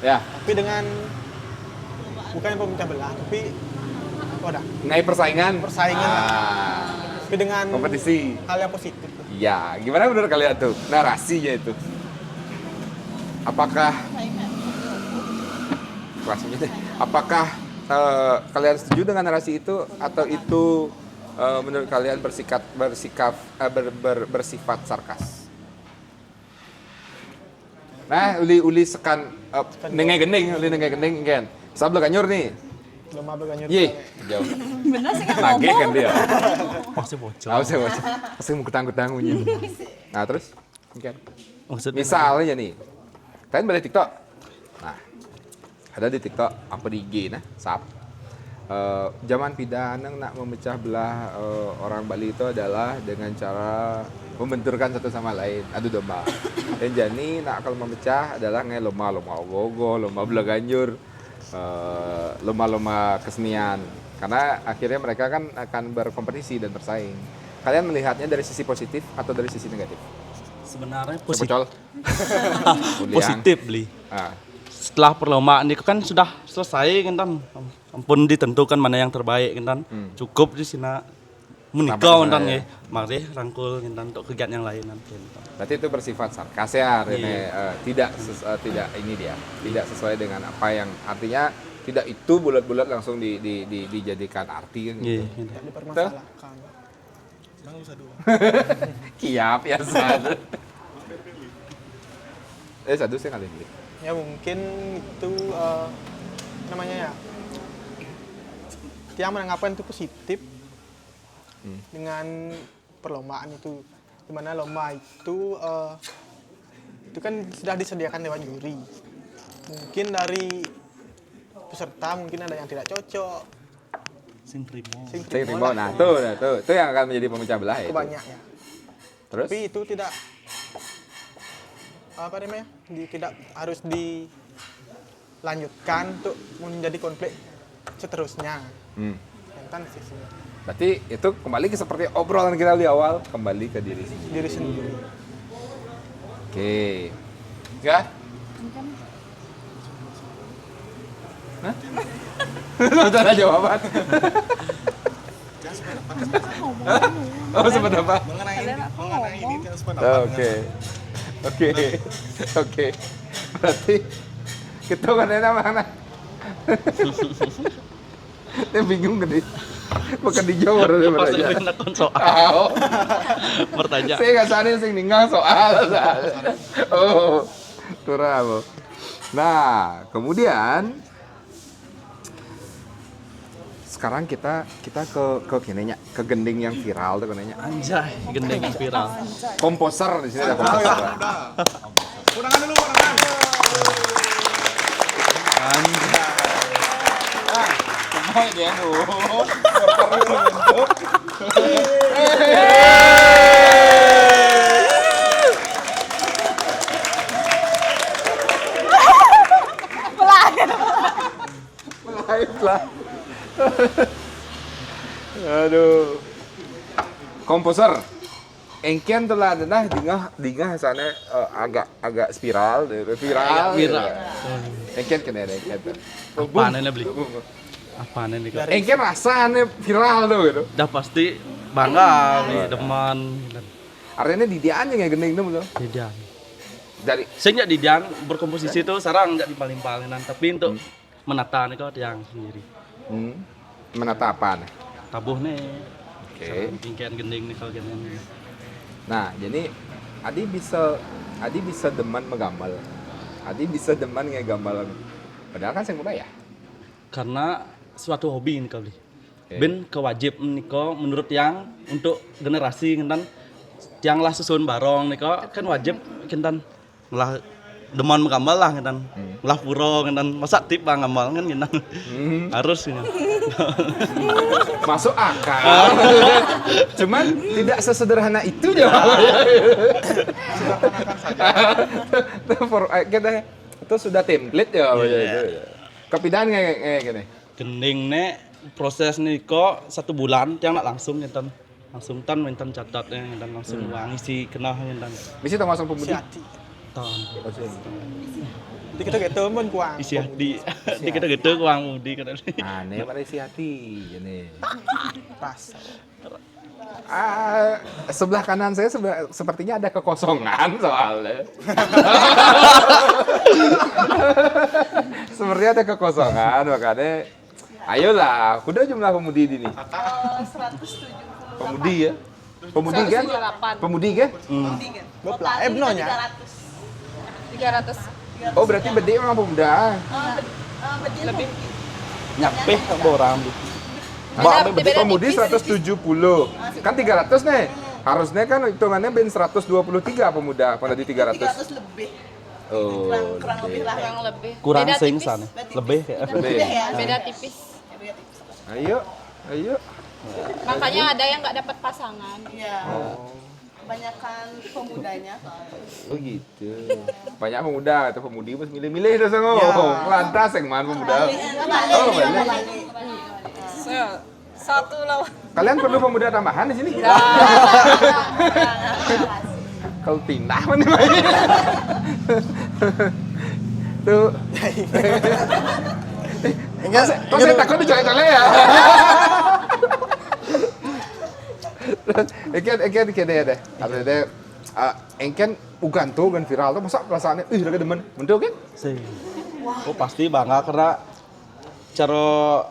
S1: Ya.
S3: Tapi dengan bukan pemecah belah, tapi
S1: Ngai persaingan.
S3: Tapi dengan
S1: kompetisi.
S3: Hal yang positif.
S1: Iya, gimana menurut kalian tuh narasinya itu? Apakah kalian setuju dengan narasi itu atau itu menurut kalian bersifat sarkas? Nah, uli sekan nengai gending kan. Sablo kanyur nih.
S3: Lomba berganyur.
S1: Ye, jauh.
S2: Bener sih nggak
S1: Nage kan dia.
S4: Masih bocor.
S1: Masih mau kutang bunyi. Nah, terus kan.
S4: Maksudnya
S1: Misalnya nih. Kalian balik TikTok. Nah, ada di TikTok apa di IG nah, zaman pidana nak memecah belah orang Bali itu adalah dengan cara membenturkan satu sama lain, adu domba. Dan jadi nak kalau memecah adalah ngai lomba ogogo, lomba belah ganjur, lomba kesenian. Karena akhirnya mereka kan akan berkompetisi dan bersaing. Kalian melihatnya dari sisi positif atau dari sisi negatif?
S4: sebenarnya
S1: Sepocol.
S4: positif beli. Setelah perlombaan itu kan sudah selesai kan, ampun ditentukan mana yang terbaik kan, cukup di sini menikah kan ya, mari rangkul kan untuk kegiatan yang lain nanti.
S1: Berarti itu bersifat sarkas ya, Rene. Tidak sesuai dengan apa yang artinya tidak itu bulat-bulat langsung dijadikan arti kan gitu.
S3: Tidak dipermasalahkan. Bang usah dua.
S1: Kiap ya sadu. Sadu sih kali ini.
S3: Ya mungkin itu namanya ya. Yang menanggapan itu positif dengan perlombaan itu, dimana lomba itu kan sudah disediakan lewat juri. Mungkin dari peserta mungkin ada yang tidak cocok.
S4: Sing primo.
S1: Nah, itu yang akan menjadi pemecah belah ya.
S3: Itu banyak ya.
S1: Terus?
S3: Tapi itu tidak tidak harus dilanjutkan untuk menjadi konflik seterusnya. Kan sih.
S1: Berarti itu kembali ke seperti obrolan kita di awal, kembali ke diri
S3: sendiri.
S1: Oke. Ya? Hah? Sudah ada jawaban. Oh, sependapat.
S7: Mengenai ini yang
S1: Oh,
S7: sependapat.
S1: Oke. Berarti kita kan enak mana? Dia bingung kan bukan dijawab ada
S4: Pas
S1: bertanya.
S4: lebih nakon soal
S1: Oh,
S4: bertanya.
S1: saya nggak sadar sing ninggal soal. Oh, turah mo. Nah, kemudian sekarang kita ke kinenya, ke gending yang viral tuh kinenya.
S4: Anjay, gendeng viral.
S1: Komposer di sini ada komposer.
S7: Undangan dulu, undangan.
S4: Anjay.
S1: Semua dia dulu. Live lah. Aduh. Komposer. Engkian telah denah dingah sana agak spiral, viral. Engkian kena engkian.
S4: Apaan ini beli? Apaan ini kok?
S1: Engkian rasanya viral tuh gitu.
S4: Dah pasti bangga beli deman.
S1: Artinya di dia aja nggak gendeng tuh.
S4: Didian.
S1: Dari
S4: Saya nggak didian berkomposisi itu sarang nggak dipaling-palingan, tapi untuk menata nih kok yang sendiri.
S1: menata apa nih?
S4: Tabuh nih.
S1: Oke.
S4: Tingkian gending nih kalau gending.
S1: Nah, jadi Adi bisa demen menggambar. Adi bisa demen ngegambar. Padahal kan saya muda ya.
S4: Karena suatu hobi nih kali. Ben kewajib nih kok menurut yang untuk generasi kan yang lah susun barong nih kok kan wajib kan lah deman menggambar lah kan lah puro kan masa tip bang gambar kan kan harus kan.
S1: Masuk akal. Cuman tidak sesederhana itu jawabannya. Kita itu sudah template ya itu. Kepidahan kayak gini.
S4: Gending nih proses nih kok 1 bulan yang nak langsung kan langsung tan minta catatnya dan langsung ngisi kenal kan
S1: Bisa termasuk pemudi.
S4: tan
S3: Di kita gitu pun kuang.
S4: isi hati di kita gitu kuang mudi kan
S1: Aneh pada isi hati ini.
S3: Pas.
S1: Sebelah kanan saya sepertinya ada kekosongan soalnya. Sepertinya ada kekosongan makanya ayolah, udah jumlah pemudi di sini.
S2: 170.
S1: Pemudi ya? Pemudi kan?
S2: 178.
S1: Pemudi kan?
S3: Bapak ebnonya.
S2: 300.
S1: Oh berarti Bede memang pemuda.
S2: Lebih.
S4: nyampe ke orang
S2: Beda-
S1: Bede
S2: beda
S1: pemudi
S2: tipis.
S1: 170. Kan 300 nih. Harusnya kan hitungannya ben 123 pemuda pada di 300.
S8: 300 lebih.
S1: Oh.
S8: Kurang lebih lah.
S2: Kurang lebih.
S4: kurang
S2: Beda
S4: sing
S2: tipis.
S4: sana lebih kayak
S1: Lebih.
S2: Beda tipis.
S1: Ayo.
S2: Makanya ada yang nggak dapat pasangan.
S8: Iya. Kebanyakan pemudanya soalnya.
S1: Oh gitu. Banyak pemuda atau pemudi mas milih-milih itu semua. Lantas yang mana pemuda? Oh banyak.
S2: Satu lawan.
S1: Kalian perlu pemuda tambahan di sini? Kalau tindah mana main? Tuh. Kok saya takut dicolek-colek ya? Engken kede deh. Ada deh. Engken uganto kan viral tuh masa perasaannya ih lagi demen. Betul kan?
S4: sing oh pasti bangga karena cara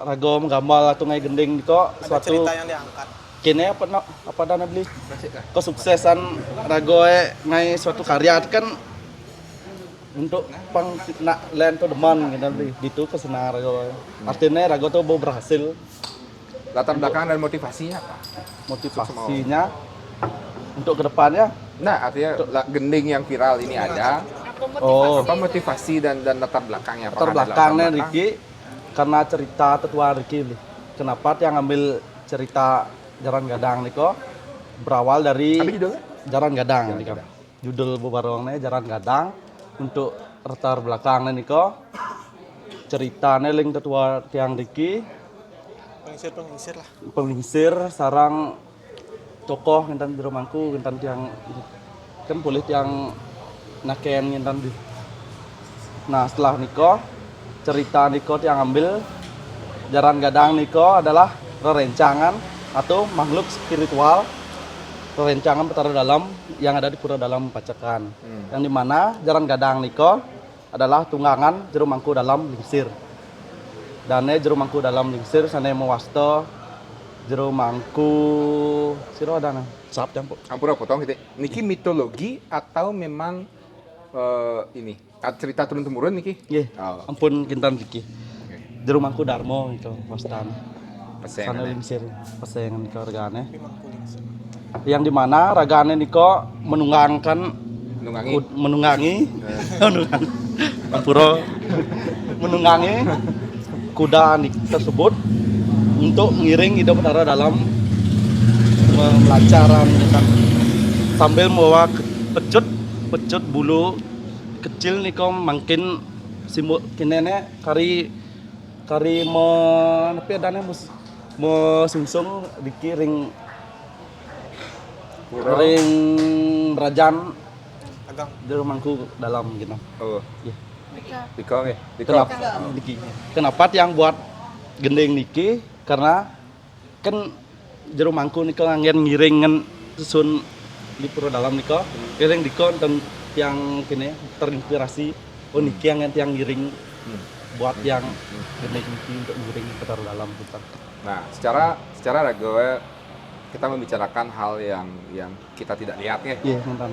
S4: rago menggambar atau ngai gending kok
S3: Ada
S4: suatu
S3: cerita yang diangkat.
S4: kini apa dana beli kesuksesan rago ngai suatu karya kan untuk pang nak lain tuh deman gitu beli itu kesana rago artinya rago tuh mau berhasil
S1: Latar belakang dan motivasinya apa?
S4: motivasinya untuk kedepannya
S1: Nah, artinya gending yang viral ini ada.
S4: oh
S1: Apa motivasi dan latar belakangnya?
S4: latar belakangnya Ricky karena cerita tetua Ricky beli kenapa yang ngambil cerita Jaran Gadang nih kok berawal dari
S1: Apa judulnya?
S4: Jaran Gadang nih kok judul bubarongnya Jaran Gadang untuk latar belakangnya nih kok ceritanya ling tetua tiang Ricky
S3: Pengisir lah.
S4: pengisir sarang tokoh ngentan di rumahku ngentan tiang kan boleh tiang naken ngentan di nah setelah niko cerita niko tiang ambil Jaran Gadang niko adalah rerencangan atau makhluk spiritual rencangan Betara Dalam yang ada di Pura Dalam Pacakan. Yang dimana Jaran Gadang niko adalah tunggangan jero mangku dalam lingsir. Dane jero mangku dalam lingsir sane mewasta jero mangku siro dana. Sap campur.
S1: Ampura potong gitu. Niki mitologi atau memang ini cerita turun temurun niki?
S4: Nggih.
S1: Oh.
S4: Ampun kintan iki. Jero mangku Darmo itu wastan.
S1: Pesengan.
S4: Sana lingsir pesengan niko regane. Yang dimana ragane niko menunggangi Ampura menunggangi kuda tersebut untuk mengiring hidup Betara Dalam melancaran sambil membawa pecut bulu kecil niko makin simbol kinene kari nepi adane sungsung dikiring ring Rajan
S3: Agang.
S4: Jero mangku dalam gitu.
S1: Oh.
S4: Iya.
S1: Diko nggih.
S4: Kenapa yang buat gendeng niki? Karena kan jero mangku niko ngiringen susun di Pura Dalam niko, ngiring diko yang kene terinspirasi niki yang ngiring buat yang gendeng niki untuk ngiring Betara Dalam kita.
S1: Nah, secara ragawe kita membicarakan hal yang kita tidak lihat ya.
S4: Iya, mantan.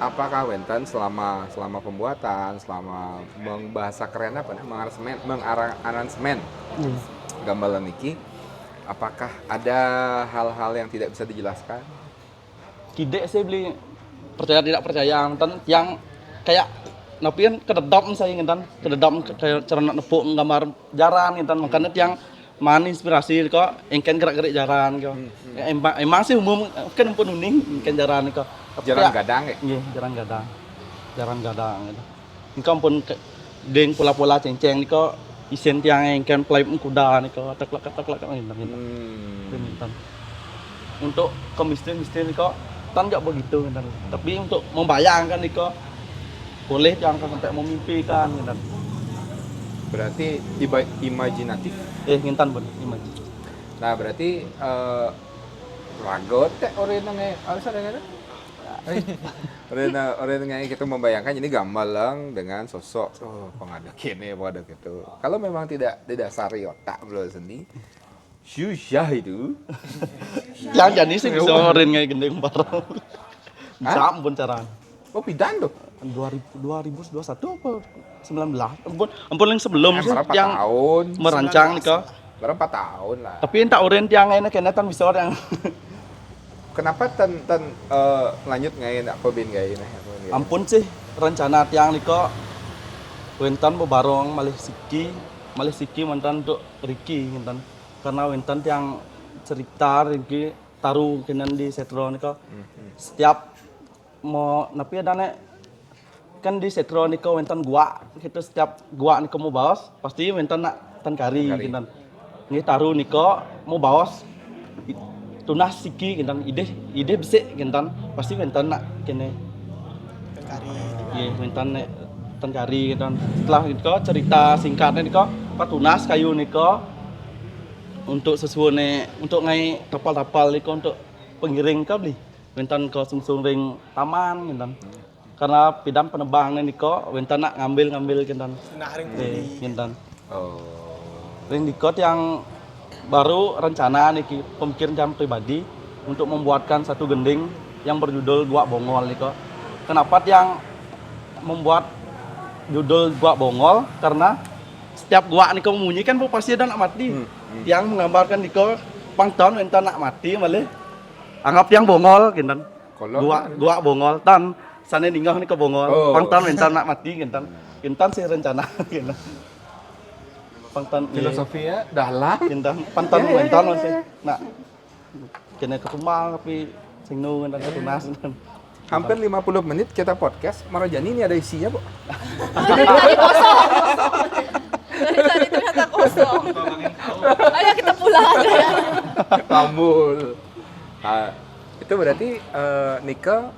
S1: Apakah Wenten selama pembuatan, selama mengbahasa keren apa mengaransemen gambaran niki, apakah ada hal-hal yang tidak bisa dijelaskan?
S4: Kide sih beli percaya tidak percaya yang kayak napian kededap misalnya ngentan kededap kayak cara nepuk gambar jaran ngentan makanya yang mana inspirasi kok engken gerak-gerik jaran kok. Emang sih umum kan pun uning engken jaran kok.
S1: Jaran gadang ya?
S4: Nggih, jaran gadang gitu. Engkau pun deng pola-pola ceng-ceng niko isen tiang engken play kuda niko teklek gitu. Untuk kemisterian niko tan enggak begitu gitu. Tapi untuk membayangkan niko boleh jangan sampai memimpikan gitu.
S1: Berarti imajinatif.
S4: Ngintan pun imajinatif.
S1: Nah, berarti ragot teh orang harus ada kan? Orang yang kita membayangkan ini gambalang dengan sosok pengaduk ini pengaduk itu. Kalau memang tidak sari otak beliau sendiri, susah itu.
S4: Yang jadi sih bisa orang kayak gendeng bareng. Jam pun caraan.
S1: Oh pidan tuh.
S4: 2021 apa 19? Ampun yang sebelum sih yang
S1: tahun
S4: merancang nih kok.
S1: Berapa tahun lah.
S4: Tapi entah orang yang ini kayaknya tan bisa orang.
S1: Kenapa lanjut ngain apa bin ngain?
S4: Ampun sih rencana tiang niko wentan bebarong malih siki mantan untuk Ricky ngentan karena wentan tiang cerita Ricky taruh kenan di setro niko setiap mau napi adane kan di setro niko wentan gua gitu setiap gua niko mau bawas pasti wentan nak tan kari ngentan nggih taruh niko mau bawas tunas siki gentan ide besek gentan pasti mentan nak kene
S3: Tenkari.
S4: Iya mentan nek tenkari gentan setelah itu cerita singkatnya niko tunas kayu niko untuk sesuone untuk ngai tapal niko untuk pengiring ka beli mentan ko sungsung ring taman gentan karena pidam penebang niko mentan nak ngambil gentan
S3: Nah, ring
S4: gentan
S1: Oh.
S4: ring dikot yang baru rencana nih pemikiran jam pribadi untuk membuatkan satu gending yang berjudul Gua Bongol nih kok. Kenapa yang membuat judul Gua Bongol? Karena setiap gua nih kok bunyi kan pasti ada nak mati. Yang menggambarkan nih kok pangton entah nak mati malah anggap yang bongol kintan. Gua bongol tan sana ninggah nih kok bongol. Pangton entah nak mati kintan sih rencana kintan. Pantan
S1: Filosofinya dalam
S4: kintan pantan mental masih nak kena ketumbang tapi sing nu ngan ketunas.
S1: Hampir 50 menit kita podcast. Marajani ini ada isinya, Bu.
S2: Tadi kosong. Dari tadi ternyata kosong. Ayo kita pulang aja ya.
S1: Tambul. Itu berarti Nika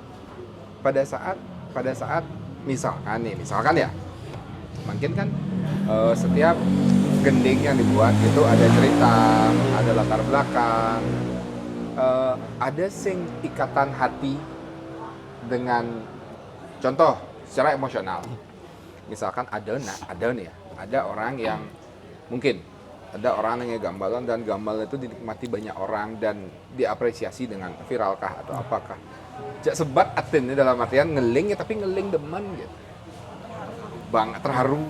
S1: pada saat misalkan ya. Mungkin kan setiap gending yang dibuat itu ada cerita, ada latar belakang, ada sing ikatan hati dengan contoh secara emosional. Misalkan ada nih ya, ada orang yang mungkin ada orang yang gambalan dan gambar itu dinikmati banyak orang dan diapresiasi dengan viralkah atau apakah. Jak sebat atin dalam artian ngeling ya, tapi ngeling demen gitu. Banget terharu.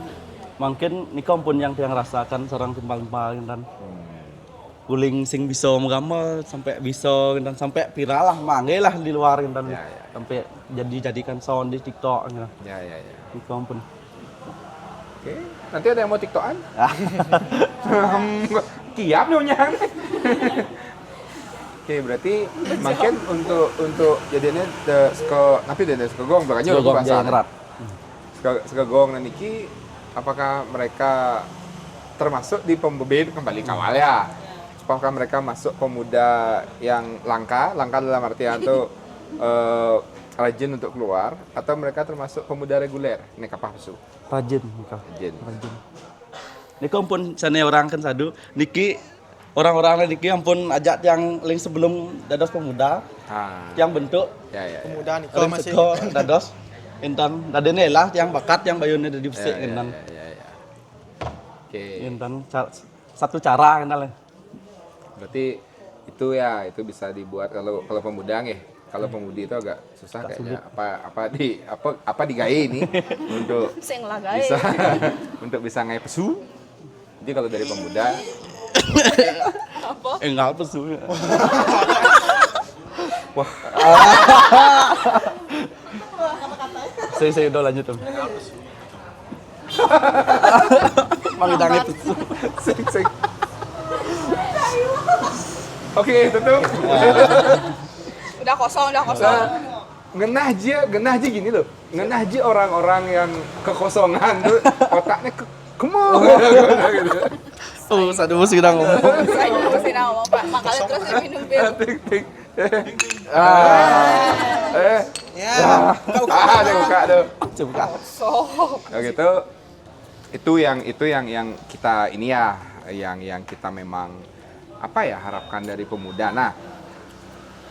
S4: Mungkin Niko pun yang rasakan seorang timbal-timbal dan guling sing bisa menggambar sampai bisa dan sampai viral lah, manggil lah di luar dan sampai jadikan sound di TikTok gitu.
S1: Ya.
S4: Niko pun.
S1: Oke, nanti ada yang mau TikTokan? Kiap nyonya. Oke, berarti makin untuk jadinya tapi dene sekegong belakangnya udah bahasa erat. Sekegong niki apakah mereka termasuk di pembebed kembali kawal ya? Apakah mereka masuk pemuda yang langka dalam artian tuh rajin untuk keluar, atau mereka termasuk pemuda reguler? Ini kapah pesu.
S4: Rajin. Niko pun sana orang kan sadu. Niki orang-orang niki ampun ajak yang link sebelum dados pemuda. Yang bentuk
S3: Pemuda Niko
S4: link
S3: masih
S4: seko dados intan dadene lah yang bakat yang bayune dari besik intan.
S1: Oke.
S4: Intan satu cara kenal.
S1: Berarti itu bisa dibuat kalau pemuda nih. Kalau pemudi itu agak susah kayaknya. Apa digawe ini untuk bisa untuk bisa ngai pesu. Jadi kalau dari pemuda
S4: enggak pesu.
S1: Wah.
S4: Saya udah lanjut Om. Mangidangnya pesu.
S1: Sing. Oke, tutup.
S2: Udah kosong.
S1: Ngenah aja gini loh. Ngenah aja orang-orang yang kekosongan tuh otaknya kemau gitu.
S4: Oh, satu mesti kita ngomong.
S2: Saya mesti ngomong, Pak. Makanya terus minum bir.
S1: Tik. Buka tuh.
S4: Coba.
S1: Oh gitu. Itu yang kita ini ya, yang kita memang harapkan dari pemuda. Nah,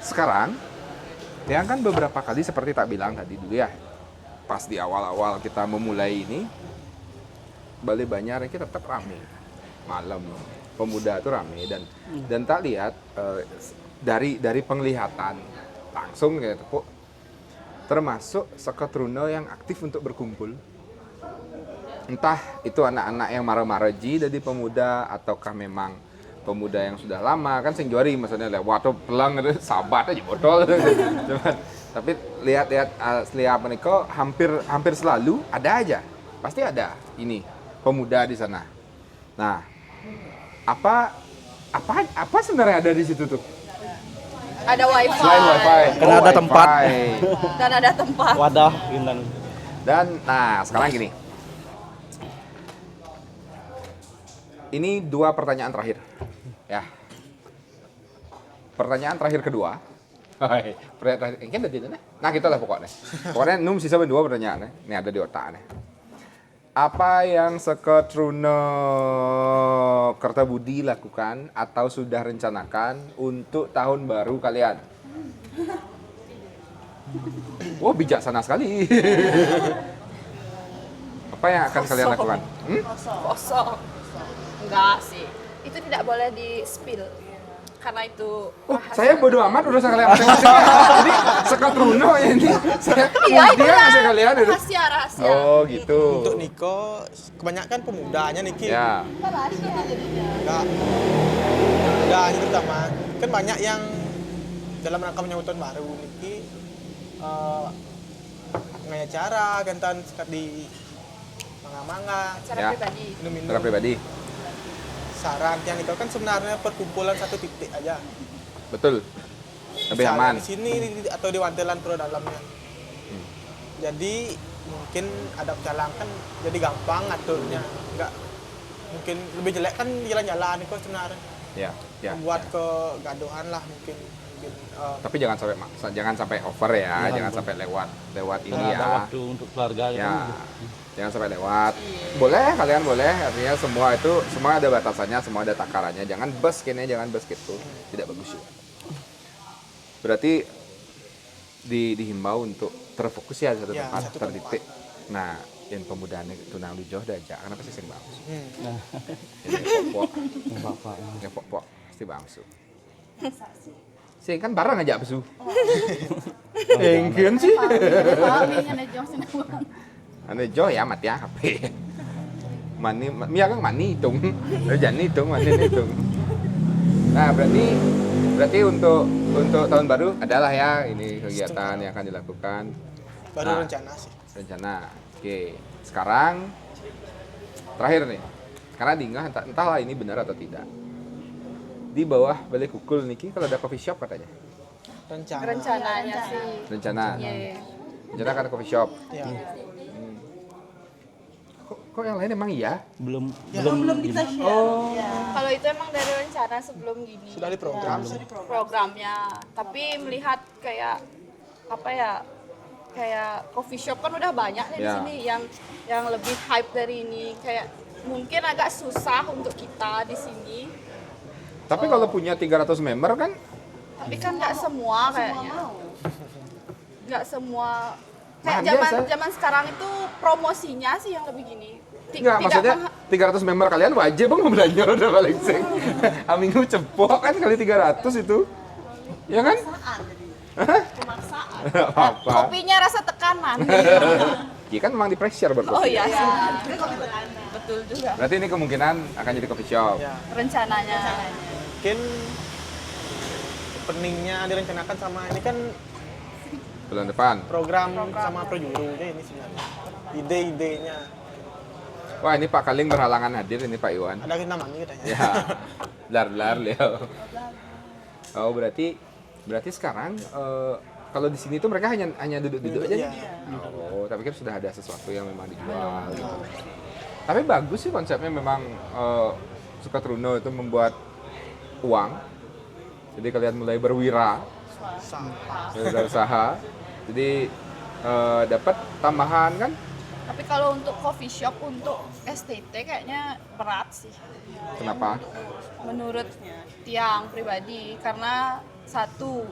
S1: sekarang yang kan beberapa kali seperti tak bilang tadi dulu ya, pas di awal-awal kita memulai ini, Bali Banjar kita tetap ramai malam, pemuda itu ramai dan tak lihat dari penglihatan langsung kayak tepuk, termasuk Sekotruno yang aktif untuk berkumpul, entah itu anak-anak yang marah-marah dari pemuda ataukah memang pemuda yang sudah lama kan sing juari maksudnya lewat pelang itu sahabat aja botol. Tapi lihat menika hampir selalu ada aja, pasti ada ini pemuda di sana. Nah, apa sebenarnya ada di situ tuh?
S2: Ada wifi.
S1: Selain wifi,
S4: Karena ada tempat.
S2: Dan ada tempat.
S4: Wadah intan.
S1: Dan nah sekarang gini. Ini 2 pertanyaan terakhir. Ya. Pertanyaan terakhir kedua. Pertanyaan terakhir. Kan ada di mana? Nah, kita lah pokoknya. Pokoknya num sisa 2 pertanyaan. Ini ada di otak nih. Apa yang Sekotruno Kertabudi lakukan atau sudah rencanakan untuk tahun baru kalian? Wah, bijaksana sekali. Apa yang akan kalian lakukan?
S2: Kosong. Enggak sih. Itu tidak boleh di-spill. Karena itu
S1: Saya bodo amat urusan kalian masing-masing. Jadi Sekotruno ya ini. Dia ngasih kalian itu.
S2: rahasia.
S1: Oh, gitu.
S3: untuk Niko kebanyakan pemudanya Niki.
S1: Ya.
S3: Enggak. Pemudanya terutama kan banyak yang dalam rangka menyambut tahun baru Niki ngaya cara gantan sekat di manga-manga
S2: Cara pribadi.
S3: minum-minum.
S1: Secara pribadi.
S3: Saran yang Niko kan sebenarnya perkumpulan satu titik aja.
S1: Betul. Lebih
S3: Misalnya
S1: aman.
S3: di sini atau di Wantelan pro dalamnya. Jadi mungkin ada pecalang kan jadi gampang ngaturnya. Enggak mungkin lebih jelek kan jalan-jalan Niko sebenarnya.
S1: Ya.
S3: Membuat kegaduhan lah mungkin.
S1: Tapi jangan sampai over ya, jangan sampai lewat ini
S4: Karena ada
S1: ya.
S4: waktu untuk keluarga
S1: Ya. Jangan sampai lewat. Boleh, kalian boleh. Artinya semua ada batasannya, semua ada takarannya. Jangan bus gitu. Tidak bagus juga. berarti dihimbau untuk terfokus ya satu
S3: Ya,
S1: tempat
S3: satu
S1: tertitik. Nah, yang pemudaan itu nang lujoh dajak karena pasti sing bangsu. Ini pok-pok. Ya pok-pok pasti bangsu. Sing kan bareng aja besu. Engkeun sih. Ane jo ya mati ya HP. Mani Mia kan mani hitung. Jangan hitung, mani hitung. Nah, berarti untuk tahun baru adalah ya ini kegiatan yang akan dilakukan.
S3: Baru rencana sih.
S1: Rencana. Oke. Sekarang terakhir nih. Karena Dingah entahlah ini benar atau tidak. Di bawah Balai Kukul niki kalau ada coffee shop katanya.
S2: Rencananya sih.
S1: Rencana.
S2: Iya.
S1: Rencana kan coffee shop.
S3: Ya.
S1: Kok yang lain emang iya?
S4: Belum
S8: kita share.
S1: Oh.
S2: Kalau itu emang dari rencana sebelum gini.
S3: Sudah di program.
S2: Programnya. Tapi melihat kayak apa ya? Kayak coffee shop kan udah banyak nih di
S1: Ya.
S2: sini yang lebih hype dari ini. Kayak mungkin agak susah untuk kita di sini.
S1: Tapi kalau punya 300 member kan
S2: Tapi kan nggak semua kayaknya. Nggak semua. Kayak
S1: Nah, biasa.
S2: zaman sekarang itu promosinya sih yang lebih gini.
S1: enggak maksudnya 300 member kalian wajib bang belanja udah paling sing. Aminggu cepok kan kali 300 itu. Ya kan?
S2: Pemaksaan.
S1: Enggak apa-apa.
S2: Kopinya rasa tekanan.
S1: Iya kan memang di pressure buat
S2: Oh
S1: kopi.
S2: iya sih. Betul juga.
S1: Berarti ini kemungkinan akan jadi coffee shop.
S3: Ya.
S2: Rencananya.
S3: Mungkin openingnya direncanakan sama ini kan
S1: Bulan depan.
S3: program sama projurunya ini sebenarnya. Ide-idenya.
S1: Wah, ini Pak Kaling berhalangan hadir ini Pak Iwan.
S3: Ada kita namanya katanya.
S1: Ya. Blar-blar Leo. Oh, berarti sekarang kalau di sini tuh mereka hanya duduk-duduk aja.
S3: Iya.
S1: Oh, tapi kan sudah ada sesuatu yang memang dijual gitu. Tapi bagus sih konsepnya memang Sukatruno itu membuat uang. Jadi kalian mulai berwira, usaha. Jadi dapat tambahan kan?
S2: Tapi kalau untuk coffee shop untuk STT kayaknya berat sih.
S1: Kenapa?
S2: Menurut Tiang pribadi karena satu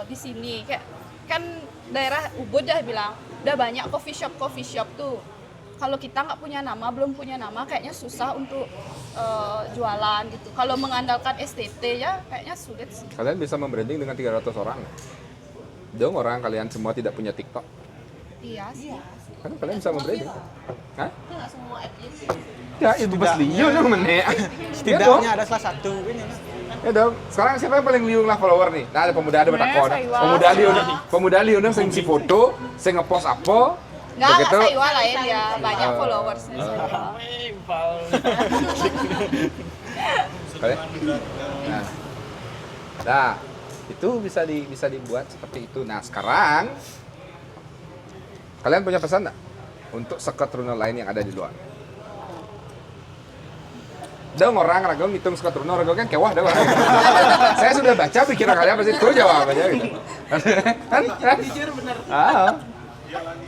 S2: di sini kayak kan daerah Ubud dah bilang udah banyak coffee shop tuh. Kalau kita nggak punya nama, belum punya nama, kayaknya susah untuk jualan gitu. Kalau mengandalkan STT ya kayaknya sulit sih.
S1: Kalian bisa membranding dengan 300 orang. Dong orang kalian semua tidak punya TikTok.
S2: Iya sih.
S1: Kan kalian bisa membranding. Hah?
S2: Nggak semua app gitu.
S1: Ya, itu pas liu dong menek.
S3: Setidaknya ada salah satu ini.
S1: Ya dong. Sekarang siapa yang paling liung lah follower nih? Nah, ada pemuda ada bertakon. Pemuda liu sing si foto, sing ngepost apa?
S2: Nggak Saiwa lain ya, banyak followersnya. Nah, itu bisa dibuat seperti itu. Nah, sekarang kalian punya pesan nggak untuk Sukatruno lain yang ada di luar? Dong orang ragu ngitung Sukatruno, ragu kan kewah dah orang. Saya sudah baca pikiran kalian pasti itu jawabannya gitu. Kan? Benar.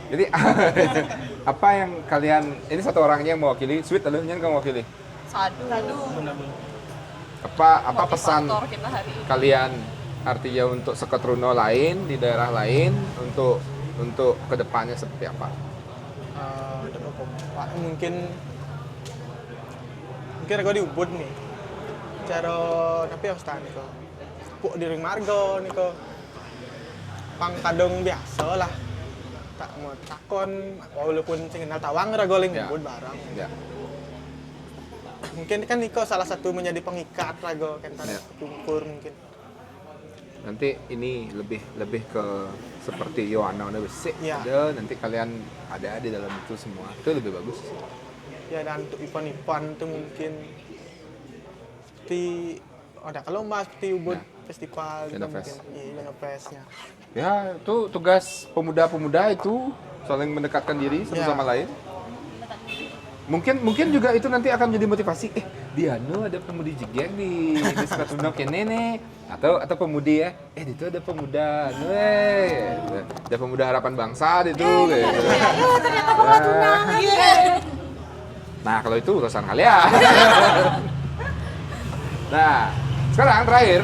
S2: Jadi apa yang kalian ini satu orangnya yang mewakili, Sweet lalu yang kamu wakili. Sadu.
S1: Apa pesan
S2: Motivator kita hari ini.
S1: kalian artinya untuk Sukatruno lain di daerah lain untuk kedepannya seperti apa?
S3: Mungkin gue di Ubud nih. Cara tapi harus tahan nih kok di ring margo nih kok. Pang kadang biasa lah. Tak mau takon walaupun sing kenal tawang ragoling
S1: Ya.
S3: Ubud barang.
S1: Ya.
S3: Mungkin kan Niko salah satu menjadi pengikat rago kan
S1: Ya.
S3: tungkur mungkin.
S1: Nanti ini lebih ke seperti Yohana udah besik,
S3: Ya.
S1: ada nanti kalian ada di dalam itu semua. Itu lebih bagus.
S3: Ya dan untuk event-event itu mungkin seperti ada lomba seperti Ubud festival gitu
S1: Genofest.
S3: mungkin. Iya, Genofestnya.
S1: Ya, itu tugas pemuda-pemuda itu saling mendekatkan diri satu
S3: Ya.
S1: sama lain. Mungkin juga itu nanti akan menjadi motivasi. Di anu ada pemudi jegeng di Sukatruno kene nih. Atau pemudi ya. Itu ada pemuda anu ada pemuda harapan bangsa itu gitu.
S2: Ternyata bawa tunangan.
S1: Nah, kalau itu urusan kalian. Nah, sekarang terakhir.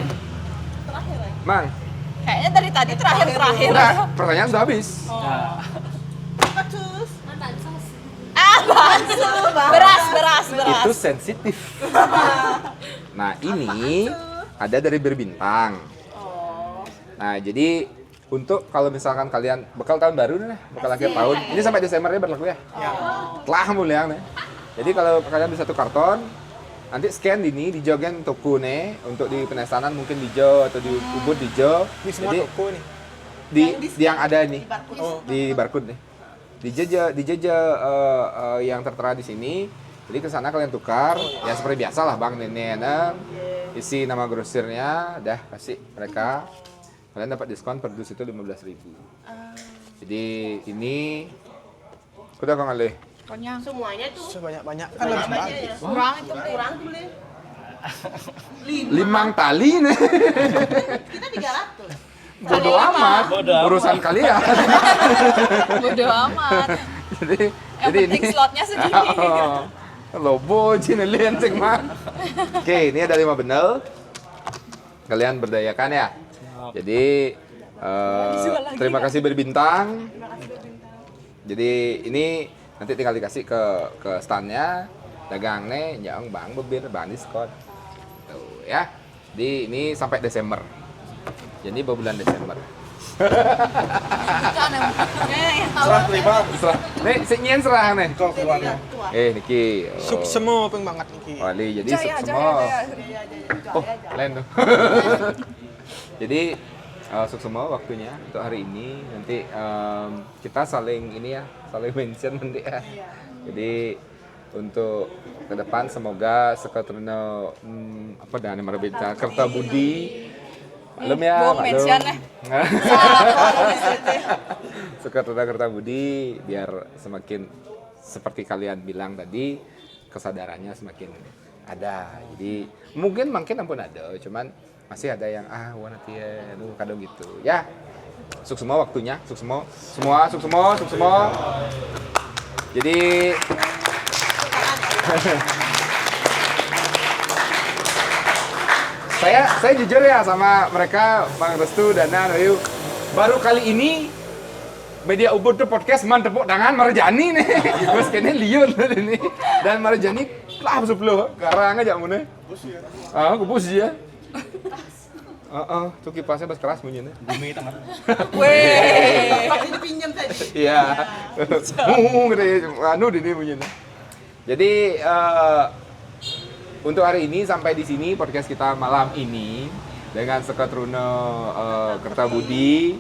S1: Mang,
S2: Kayaknya dari tadi terakhir.
S1: Udah, pertanyaan sudah habis.
S2: Beras.
S1: Itu sensitif. Nah, ini ada dari berbintang. Nah, jadi untuk kalau misalkan kalian bekal tahun baru nih, bekal akhir tahun. Ini sampai Desember ya berlaku ya? Telah mulia nih. Jadi kalau kalian bisa satu karton, nanti scan ini di jogen toko nih untuk di Penesanan mungkin di Jo atau di Ubud di Jo.
S3: Di semua
S1: Jadi
S3: toko nih.
S1: di yang ada nih di barcode nih. Dijajah yang tertera di sini. Jadi ke sana kalian tukar, ya seperti biasa lah Bang Nene, isi nama grosirnya, dah kasih mereka. Kalian dapat diskon per dus itu 15.000. Jadi ini udah kok ngalih.
S2: Pokoknya
S8: Semuanya tuh
S3: Sebanyak-banyak kan lebih bagus.
S2: kurang itu
S8: kurang tuh boleh.
S1: 5 tali nih.
S8: Kita 300.
S1: Bodoh amat. Urusan kalian.
S2: bodo amat.
S1: jadi
S2: Yang penting slotnya segini.
S1: Lobo jinelian cing mah. Oke, ini ada 5 bendel. Kalian berdayakan ya. Jadi terima kasih berbintang. Jadi ini nanti tinggal dikasih ke standnya, dagangnya, jangan bang bebir, bang diskon. Tuh ya. Jadi ini sampai Desember. Jadi bulan Desember.
S3: Serah terima.
S1: Serah. Nih, si serah nih.
S3: Kau keluarnya.
S1: Niki.
S3: Suk semua peng banget niki.
S1: Wali, jadi
S2: Jaya.
S1: Oh, lain tuh. Jadi semua waktunya untuk hari ini. Nanti kita saling ini ya, saling mention nanti ya. Jadi untuk ke depan semoga Seketruna apa dah nama berbeda Kertabudi. Maklum ya,
S2: Bong mention
S1: Seketruna Kertabudi biar semakin seperti kalian bilang tadi kesadarannya semakin ada. Jadi mungkin ampun ada, cuman masih ada yang nanti ya, kadang gitu. Ya, suk semua waktunya, suk semua. Jadi saya jujur ya sama mereka, Bang Restu, Dana, Ayu. Baru kali ini Media Ubud tuh podcast tepuk tangan Marjani nih. Bos kene liun ini. Dan Marjani lah 10 karang aja mune. Kubus ya. Tuh kipasnya bas keras bunyinya.
S4: Bumi tangan.
S2: Weh.
S8: Ini pinjam tadi.
S1: Iya. Gede ini bunyinya. Jadi untuk hari ini sampai di sini podcast kita malam ini dengan Seketruna Kertabudi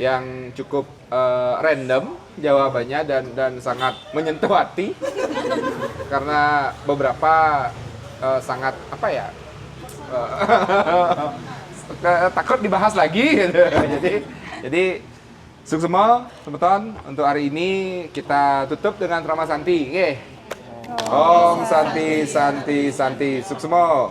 S1: yang cukup random jawabannya dan sangat menyentuh hati karena beberapa sangat apa ya takut dibahas lagi gitu. Jadi sukses semua teman-teman. Untuk hari ini kita tutup dengan Rama Santi. Om Santi Santi Santi sukses semua.